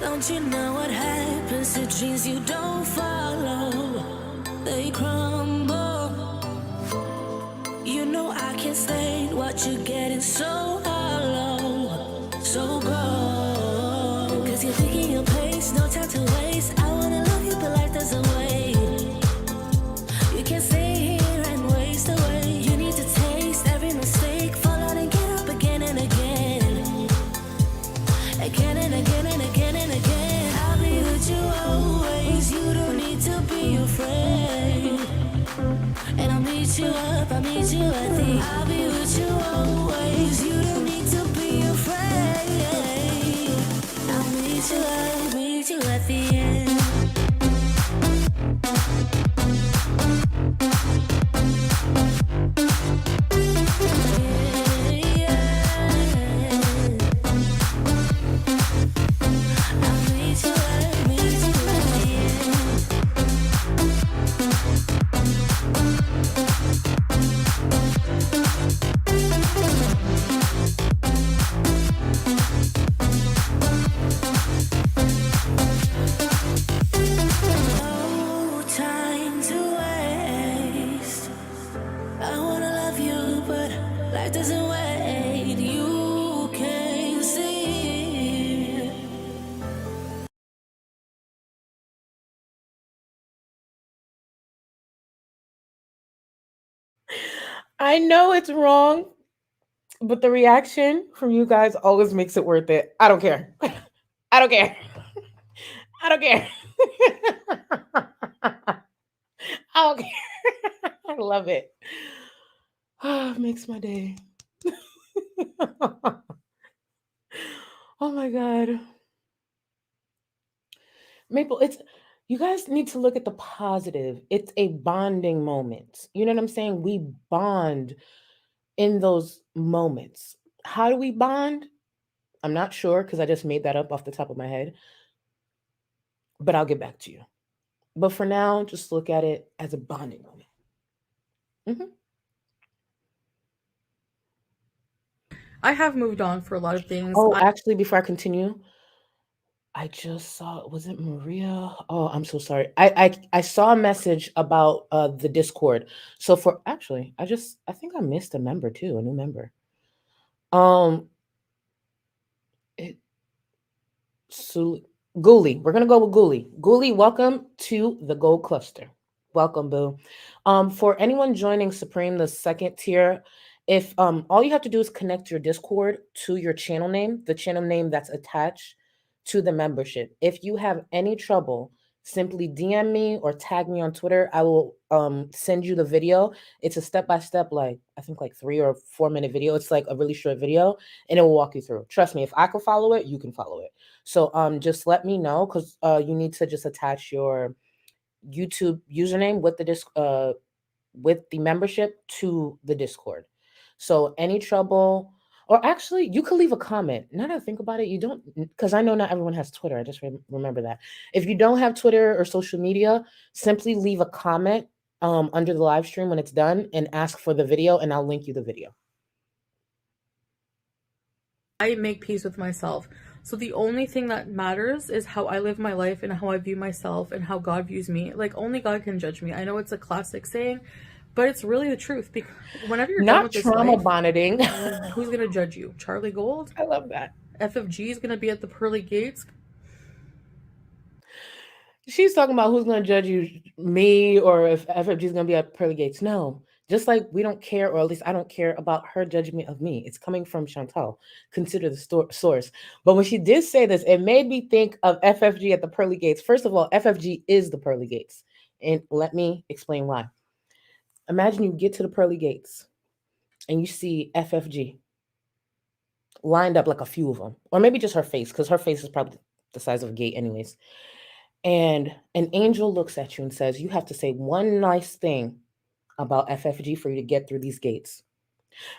Don't you know what happens to dreams you don't follow? They crumble. You know I can't stand what you're getting so hollow. So go. Cause you're picking your pace, no time to waste. I wanna love you, but life doesn't wait. You can't stay here and waste away. You need to taste every mistake. Fall out and get up again and again. Again and again and again and again. I'll be with you always. You don't need to be afraid. And I'll meet you at the I'll be with you always. You don't need to be afraid. I'll meet you at the end. I'll life doesn't wait. You can see. I know it's wrong, but the reaction from you guys always makes it worth it. I don't care. I don't care. I don't care. I don't care. I love it. It makes my day. Oh my God. Maple, you guys need to look at the positive. It's a bonding moment. You know what I'm saying? We bond in those moments. How do we bond? I'm not sure because I just made that up off the top of my head, but I'll get back to you. But for now, just look at it as a bonding moment. Mhm. I have moved on for a lot of things. Oh, actually, before I continue, I just saw, was it Maria? Oh, I'm so sorry. I saw a message about the Discord. So for actually, I think I missed a member too, a new member. It Ghoulie. We're gonna go with Ghoulie. Ghoulie, welcome to the Gold Cluster. Welcome, boo. For anyone joining Supreme, the second tier, if all you have to do is connect your Discord to your channel name, the channel name that's attached to the membership. If you have any trouble, simply DM me or tag me on Twitter. I will send you the video. It's a step-by-step, like I think like 3 or 4 minute video. It's like a really short video, and it will walk you through. Trust me, if I can follow it, you can follow it. So just let me know because you need to just attach your YouTube username with the membership to the Discord. So any trouble, or actually, you could leave a comment. Now that I think about it, you don't, because I know not everyone has Twitter. I just remember that. If you don't have Twitter or social media, simply leave a comment under the live stream when it's done and ask for the video, and I'll link you the video. I make peace with myself. So the only thing that matters is how I live my life and how I view myself and how God views me. Like, only God can judge me. I know it's a classic saying, but it's really the truth. Because whenever you're done Not with this trauma life, bonding. who's gonna judge you? Charlie Gold? I love that. FFG is gonna be at the pearly gates. She's talking about who's going to judge you, me, or if FFG is going to be at pearly gates. No, just like we don't care, or at least I don't care about her judgment of me. It's coming from Chantal. Consider the source. But when she did say this, it made me think of FFG at the pearly gates. First of all, FFG is the pearly gates. And let me explain why. Imagine you get to the pearly gates and you see FFG lined up, like a few of them, or maybe just her face, because her face is probably the size of a gate anyways. And an angel looks at you and says, you have to say one nice thing about FFG for you to get through these gates.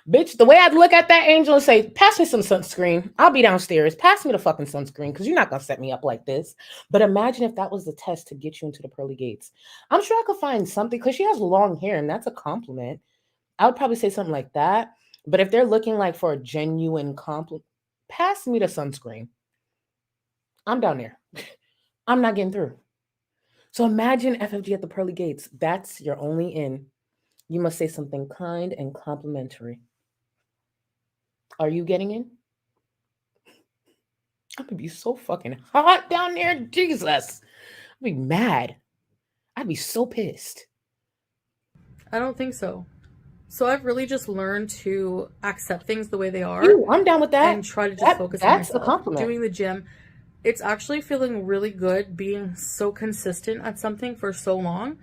Bitch, the way I'd look at that angel and say, pass me some sunscreen. I'll be downstairs. Pass me the fucking sunscreen because you're not going to set me up like this. But imagine if that was the test to get you into the pearly gates. I'm sure I could find something because she has long hair and that's a compliment. I would probably say something like that. But if they're looking like for a genuine compliment, pass me the sunscreen. I'm down there. I'm not getting through. So imagine FFG at the pearly gates. That's your only in. You must say something kind and complimentary. Are you getting in? I'm gonna be so fucking hot down there. Jesus. I'd be mad. I'd be so pissed. I don't think so. So I've really just learned to accept things the way they are. I'm down with that. And try to just focus on myself. That's a compliment. Doing the gym. It's actually feeling really good being so consistent at something for so long.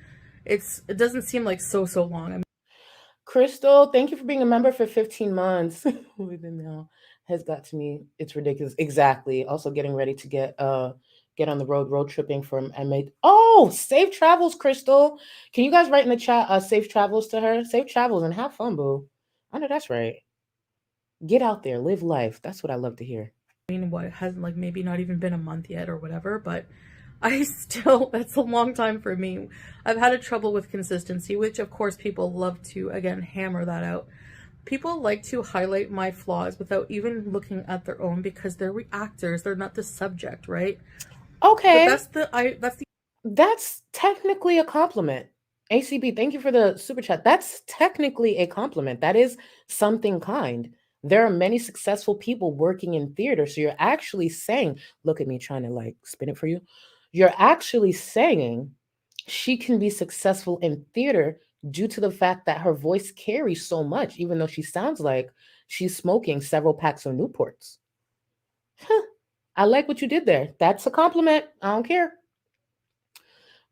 It doesn't seem like so long. I mean, Crystal, thank you for being a member for 15 months. Within now has got to me. It's ridiculous. Exactly. Also getting ready to get on the road tripping from MA. Oh, safe travels, Crystal. Can you guys write in the chat safe travels to her? Safe travels and have fun, boo. I know that's right. Get out there, live life. That's what I love to hear. What hasn't, like, maybe not even been a month yet or whatever, but that's a long time for me. I've had a trouble with consistency, which of course people love to, again, hammer that out. People like to highlight my flaws without even looking at their own because they're reactors. They're not the subject, right? Okay. But that's technically a compliment. ACB, thank you for the super chat. That's technically a compliment. That is something kind. There are many successful people working in theater. So you're actually saying, look at me trying to like spin it for you. You're actually saying she can be successful in theater due to the fact that her voice carries so much, even though she sounds like she's smoking several packs of Newports. Huh. I like what you did there. That's a compliment. I don't care.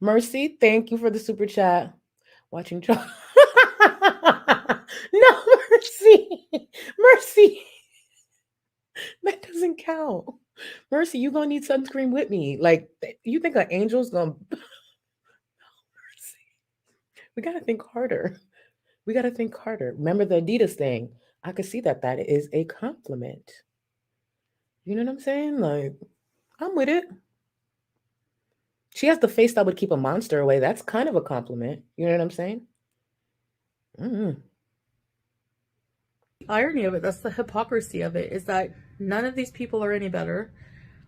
Mercy, thank you for the super chat. Watching no, Mercy. Mercy. That doesn't count. Mercy, you gonna need sunscreen with me. Like, you think an angel's gonna Mercy. We gotta think harder. We gotta think harder. Remember the Adidas thing. I could see that that is a compliment. You know what I'm saying? Like, I'm with it. She has the face that would keep a monster away. That's kind of a compliment. You know what I'm saying? Mm-hmm. Irony of it, that's the hypocrisy of it, is that none of these people are any better.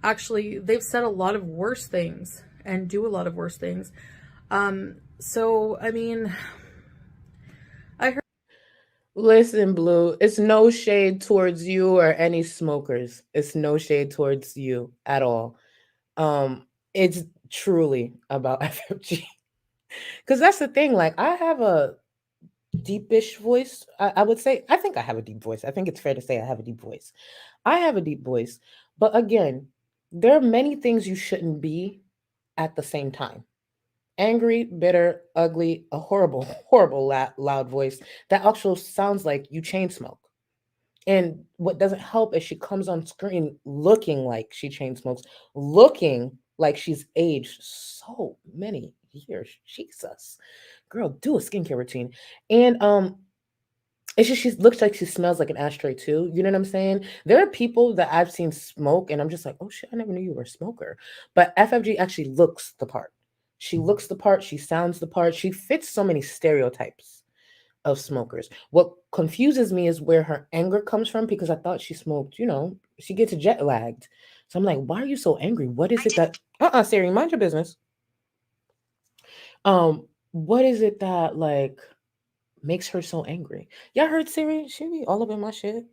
Actually, they've said a lot of worse things and do a lot of worse things. So I mean, I heard. Listen, Blue, it's no shade towards you or any smokers. It's no shade towards you at all. It's truly about FFG. Because that's the thing. Like, I have a deepish voice. I would say, I think I have a deep voice. I think it's fair to say I have a deep voice. I have a deep voice. But again, there are many things you shouldn't be at the same time. Angry, bitter, ugly, a horrible, horrible loud voice that actually sounds like you chain smoke. And what doesn't help is she comes on screen looking like she chain smokes, looking like she's aged so many years. Jesus, girl, do a skincare routine. And it's just she looks like she smells like an ashtray too. You know what I'm saying? There are people that I've seen smoke, and I'm just like, oh shit, I never knew you were a smoker. But FFG actually looks the part. She looks the part. She sounds the part. She fits so many stereotypes of smokers. What confuses me is where her anger comes from, because I thought she smoked, you know, she gets jet lagged. So I'm like, why are you so angry? What is it that Siri, mind your business. What is it that like makes her so angry? Y'all heard Siri? She be all up in my shit.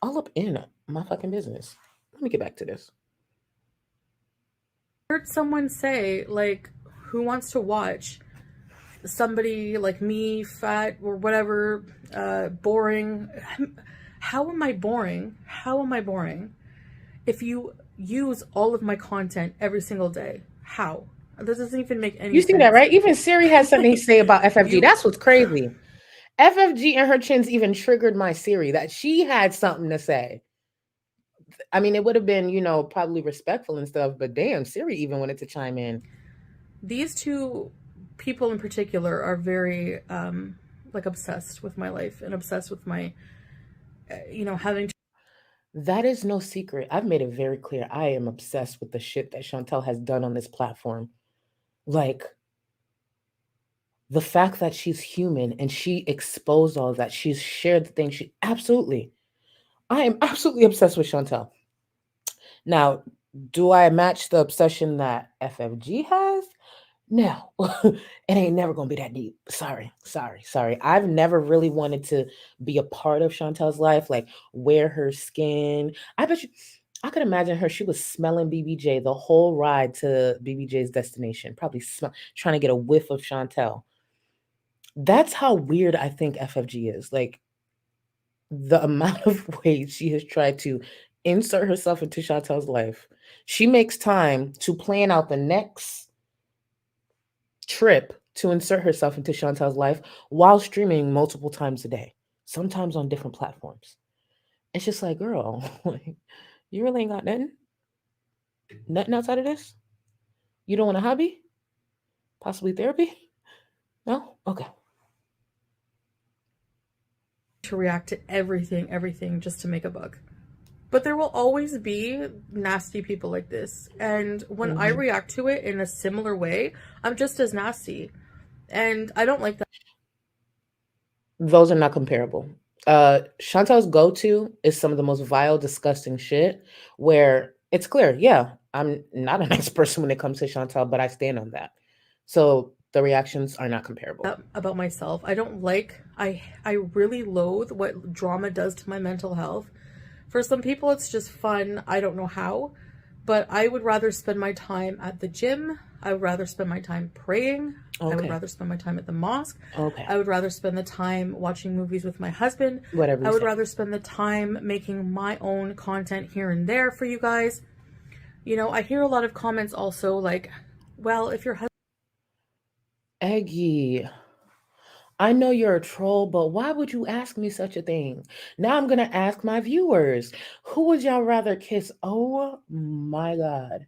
All up in my fucking business. Let me get back to this. Heard someone say, like, who wants to watch somebody like me, fat or whatever, boring? How am I boring? How am I boring if you use all of my content every single day? How? That doesn't even make any sense. You see that, right? Even Siri has something to say about FFG. That's what's crazy. FFG and her chins even triggered my Siri that she had something to say. I mean, it would have been, you know, probably respectful and stuff, but damn, Siri even wanted to chime in. These two people in particular are very like obsessed with my life and obsessed with my you know, having to. That is no secret. I've made it very clear. I am obsessed with the shit that Chantal has done on this platform. Like, the fact that she's human and she exposed all of that, she's shared the things. I am absolutely obsessed with Chantal. Now, do I match the obsession that FFG has? No, it ain't never gonna be that deep. Sorry. I've never really wanted to be a part of Chantal's life, like wear her skin. I could imagine her. She was smelling BBJ the whole ride to BBJ's destination, probably trying to get a whiff of Chantal. That's how weird I think FFG is. Like, the amount of ways she has tried to insert herself into Chantal's life. She makes time to plan out the next trip to insert herself into Chantal's life while streaming multiple times a day, sometimes on different platforms. It's just like, girl, you really ain't got nothing? Nothing outside of this? You don't want a hobby? Possibly therapy? No? Okay. To react to everything just to make a buck. But there will always be nasty people like this. And when I react to it in a similar way, I'm just as nasty. And I don't like that. Those are not comparable. Chantal's go-to is some of the most vile, disgusting shit where it's clear, yeah, I'm not a nice person when it comes to Chantal, but I stand on that. So the reactions are not comparable. About myself. I don't like, I really loathe what drama does to my mental health. For some people, it's just fun. I don't know how, but I would rather spend my time at the gym. I would rather spend my time praying. I would Okay. rather spend my time at the mosque. Okay. I would rather spend the time watching movies with my husband. Whatever I you would say. rather spend the time making my own content here and there for you guys. You know, I hear a lot of comments also like, well, if your husband Eggy, I know you're a troll, but why would you ask me such a thing? Now I'm gonna ask my viewers, who would y'all rather kiss? Oh my God.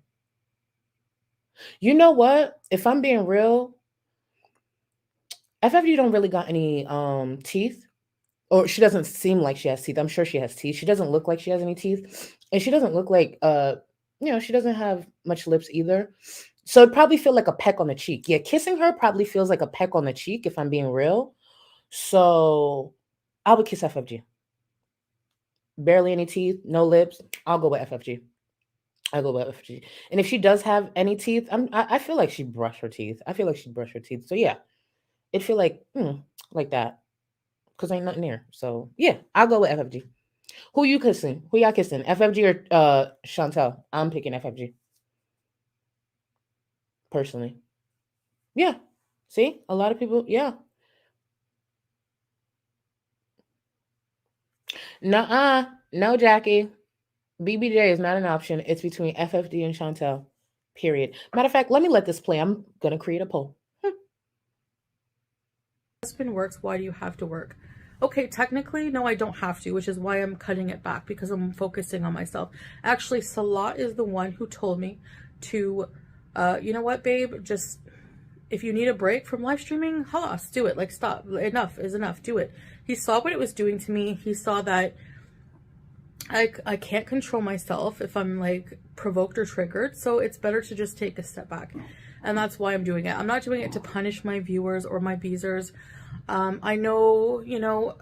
You know what? If I'm being real, FFG don't really got any teeth. Or she doesn't seem like she has teeth. I'm sure she has teeth. She doesn't look like she has any teeth. And she doesn't look like she doesn't have much lips either. So it'd probably feel like a peck on the cheek. Yeah, kissing her probably feels like a peck on the cheek if I'm being real. So I would kiss FFG. Barely any teeth, no lips. I'll go with FFG. I'll go with FFG. And if she does have any teeth, I feel like she brushed her teeth. I feel like she brushed her teeth. So yeah, it feel like that. Because ain't nothing there. So yeah, I'll go with FFG. Who you kissing? Who y'all kissing? FFG or Chantal? I'm picking FFG. Personally. Yeah. See? A lot of people, yeah. Nuh-uh. No, Jackie. BBJ is not an option. It's between FFD and Chantal. Period. Matter of fact, let me let this play. I'm gonna create a poll. works, why do you have to work? Okay, technically, no, I don't have to, which is why I'm cutting it back because I'm focusing on myself. Actually, Salah is the one who told me to, you know what, babe, just if you need a break from live streaming, halas, do it. Like, stop. Enough is enough. Do it. He saw what it was doing to me. He saw that I can't control myself if I'm like provoked or triggered. So it's better to just take a step back. And that's why I'm doing it. I'm not doing it to punish my viewers or my beezers. I know, you know,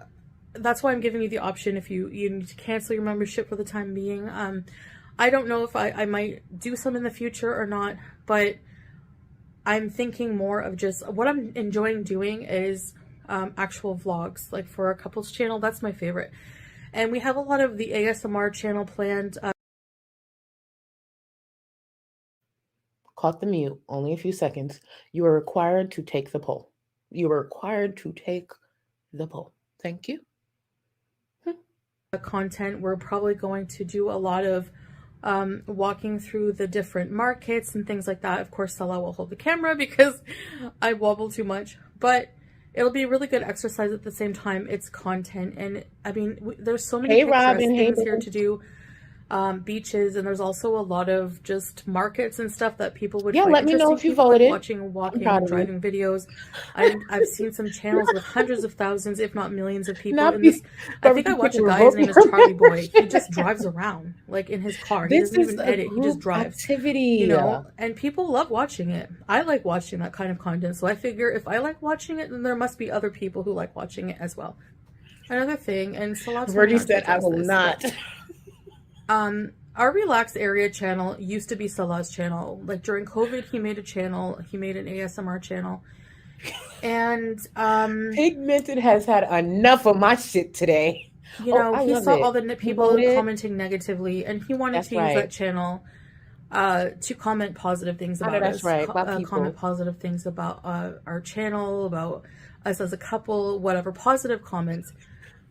that's why I'm giving you the option if you need to cancel your membership for the time being. I don't know if I might do some in the future or not, but I'm thinking more of just what I'm enjoying doing is actual vlogs, like for a couples channel. That's my favorite. And we have a lot of the ASMR channel planned. Caught the mute. Only a few seconds. You are required to take the poll. You are required to take the poll. Thank you. Content. We're probably going to do a lot of walking through the different markets and things like that. Of course, Salah will hold the camera because I wobble too much, but it'll be a really good exercise at the same time. It's content, and I mean, there's so many picturesque things here to do. Beaches, and there's also a lot of just markets and stuff that people would find let me know if you voted. Watching walking driving videos. I've seen some channels with hundreds of thousands if not millions of people in this. I think I watched a guy, his name is Charlie Boy. He just drives around like in his car. He doesn't even edit, he just drives. Activity, you know, and people love watching it. I like watching that kind of content, so I figure if I like watching it, then there must be other people who like watching it as well. Another thing, and Salat's Virgie said I will not. Our Relax Area channel used to be Salah's channel. Like during COVID, he made a channel. He made an ASMR channel. And Pigmented has had enough of my shit today. You know, he saw all the people commenting negatively, and he wanted to use that channel to comment positive things about us. Comment positive things about our channel, about us as a couple, whatever, positive comments.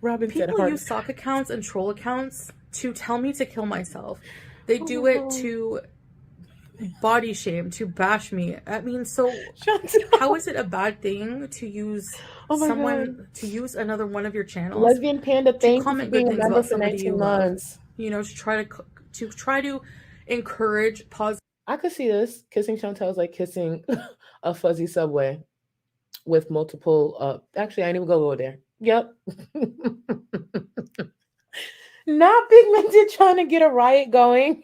People use sock accounts and troll accounts to tell me to kill myself. They do it to body shame, to bash me. I mean, so how is it a bad thing to use to use another one of your channels? Lesbian Panda, thank you comment for being good a things member about for 19 months. You know, to try to encourage positive. I could see this. Kissing Chantal is like kissing a fuzzy subway with multiple. Actually, I ain't even gonna go there. Yep. Not Pigmented trying to get a riot going.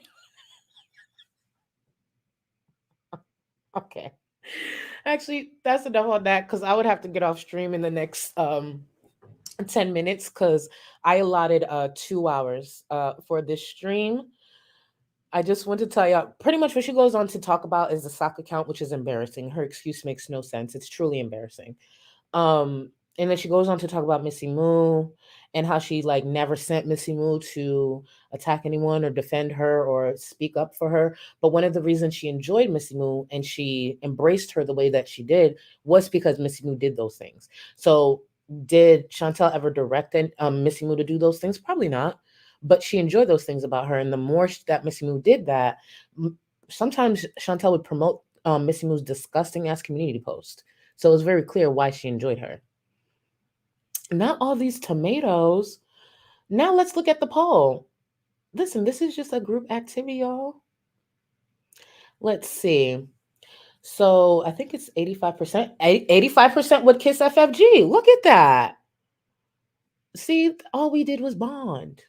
Okay. Actually, that's enough on that because I would have to get off stream in the next 10 minutes because I allotted 2 hours for this stream. I just want to tell y'all pretty much what she goes on to talk about is the sock account, which is embarrassing. Her excuse makes no sense. It's truly embarrassing. Um, and then she goes on to talk about Missy Moo and how she like never sent Missy Moo to attack anyone or defend her or speak up for her. But one of the reasons she enjoyed Missy Moo and she embraced her the way that she did was because Missy Moo did those things. So did Chantel ever direct Missy Moo to do those things? Probably not. But she enjoyed those things about her, and the more that Missy Moo did that, sometimes Chantel would promote Missy Moo's disgusting ass community post. So it was very clear why she enjoyed her. Not all these tomatoes. Now let's look at the poll. Listen, this is just a group activity, y'all. Let's see. So I think it's 85%. 85% would kiss FFG. Look at that. See, all we did was bond.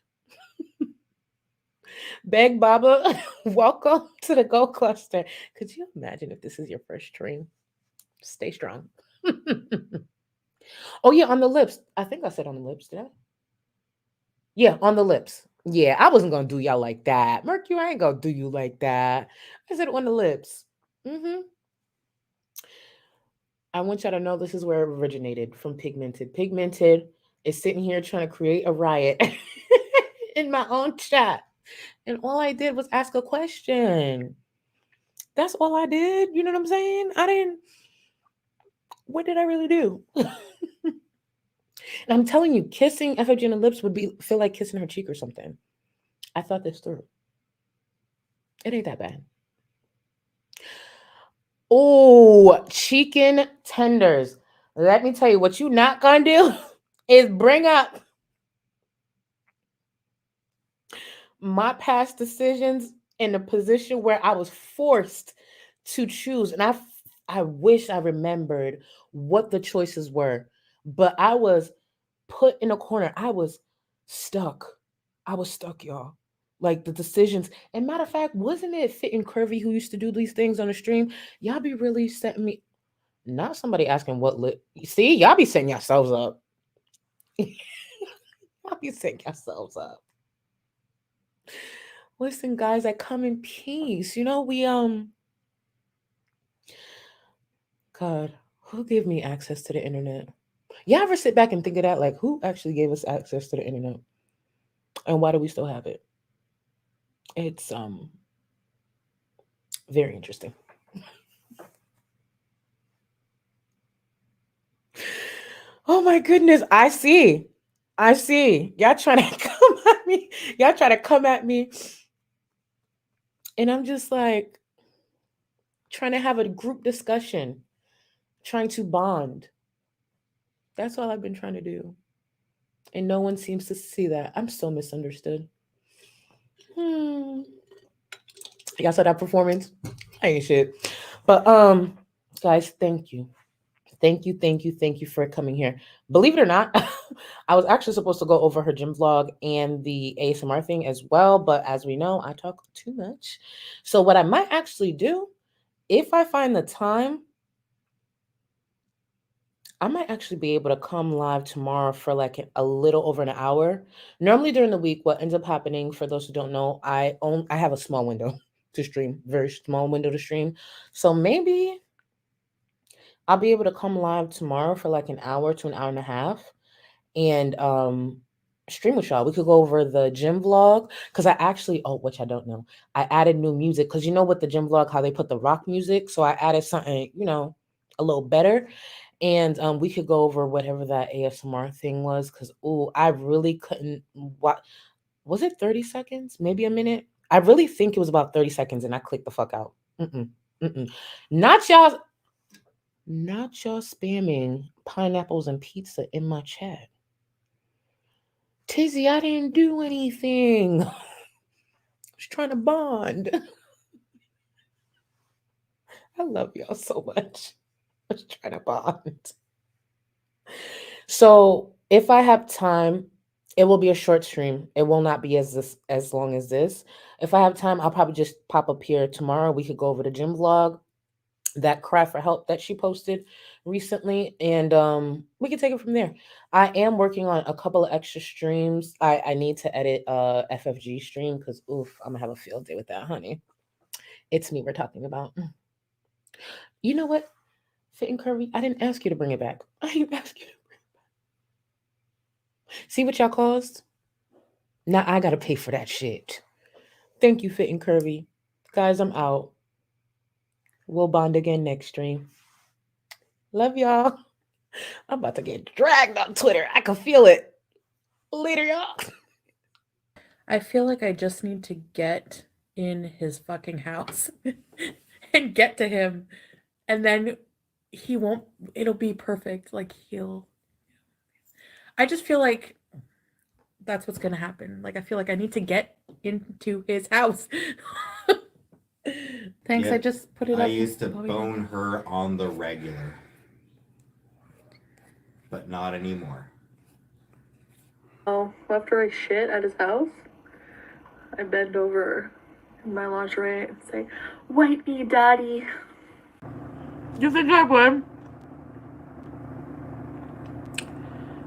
Beg Baba, welcome to the Go Cluster. Could you imagine if this is your first stream? Stay strong. Oh, yeah, on the lips. I think I said on the lips, did I? Yeah, on the lips. Yeah, I wasn't going to do y'all like that. Mercury, I ain't going to do you like that. I said on the lips. I want y'all to know this is where it originated, from Pigmented. Pigmented is sitting here trying to create a riot in my own chat. And all I did was ask a question. That's all I did. You know what I'm saying? What did I really do? And I'm telling you, kissing FFG on the lips would feel like kissing her cheek or something. I thought this through. It ain't that bad. Oh, chicken tenders. Let me tell you, what you not gonna do is bring up my past decisions in a position where I was forced to choose. And I wish I remembered what the choices were, but I was put in a corner. I was stuck. Y'all. Like the decisions. And matter of fact, wasn't it Fit and Curvy who used to do these things on the stream? Y'all be really setting me. Not somebody asking what lit. See, y'all be setting yourselves up. Y'all be setting yourselves up. Listen, guys, I come in peace. You know, God, who gave me access to the internet? You ever sit back and think of that? Like, who actually gave us access to the internet? And why do we still have it? It's very interesting. Oh my goodness, I see. Y'all trying to come at me. And I'm just like trying to have a group discussion, trying to bond. That's all I've been trying to do. And no one seems to see that. I'm so misunderstood. Y'all saw that performance? I ain't shit. But guys, thank you. Thank you for coming here. Believe it or not, I was actually supposed to go over her gym vlog and the ASMR thing as well, but as we know, I talk too much. So what I might actually do, if I find the time, I might actually be able to come live tomorrow for like a little over an hour. Normally during the week, what ends up happening, for those who don't know, I have a small window to stream, very small window to stream. So maybe I'll be able to come live tomorrow for like an hour to an hour and a half and stream with y'all. We could go over the gym vlog because I actually, which I don't know, I added new music because you know with the gym vlog how they put the rock music, so I added something, a little better. And we could go over whatever that ASMR thing was because I really couldn't. What was it? 30 seconds, maybe a minute. I really think it was about 30 seconds, and I clicked the fuck out. Not y'all spamming pineapples and pizza in my chat. Tizzy, I didn't do anything. I was trying to bond. I love y'all so much. I was trying to bond. So if I have time, it will be a short stream. It will not be as long as this. If I have time, I'll probably just pop up here tomorrow. We could go over the gym vlog. that cry for help that she posted recently, and we can take it from there. I am working on a couple of extra streams. I need to edit FFG stream because oof, I'm gonna have a field day with that, honey. It's me we're talking about. You know what? Fit and curvy. I didn't ask you to bring it back. I didn't ask you to bring it back. See what y'all caused? Now I gotta pay for that shit. Thank you, Fit and Curvy. Guys, I'm out. We'll bond again next stream. Love y'all. I'm about to get dragged on Twitter. I can feel it. Later, y'all. I feel like I just need to get in his fucking house and get to him, and then he won't, it'll be perfect. Like I just feel like that's what's gonna happen. Like I feel like I need to get into his house. Thanks, Yep. I just put it up. I used to above you. bone her on the regular, but not anymore. Oh, after I shit at his house, I bend over in my lingerie and say, "Wipe me, daddy." You think I would?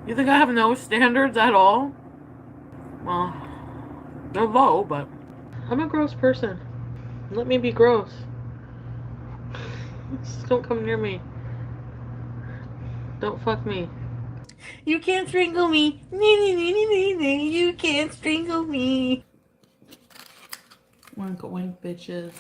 You think I have no standards at all? Well, they're low, but I'm a gross person. Let me be gross. Just don't come near me. Don't fuck me. You can't strangle me. You can't strangle me. Wink, wink, bitches.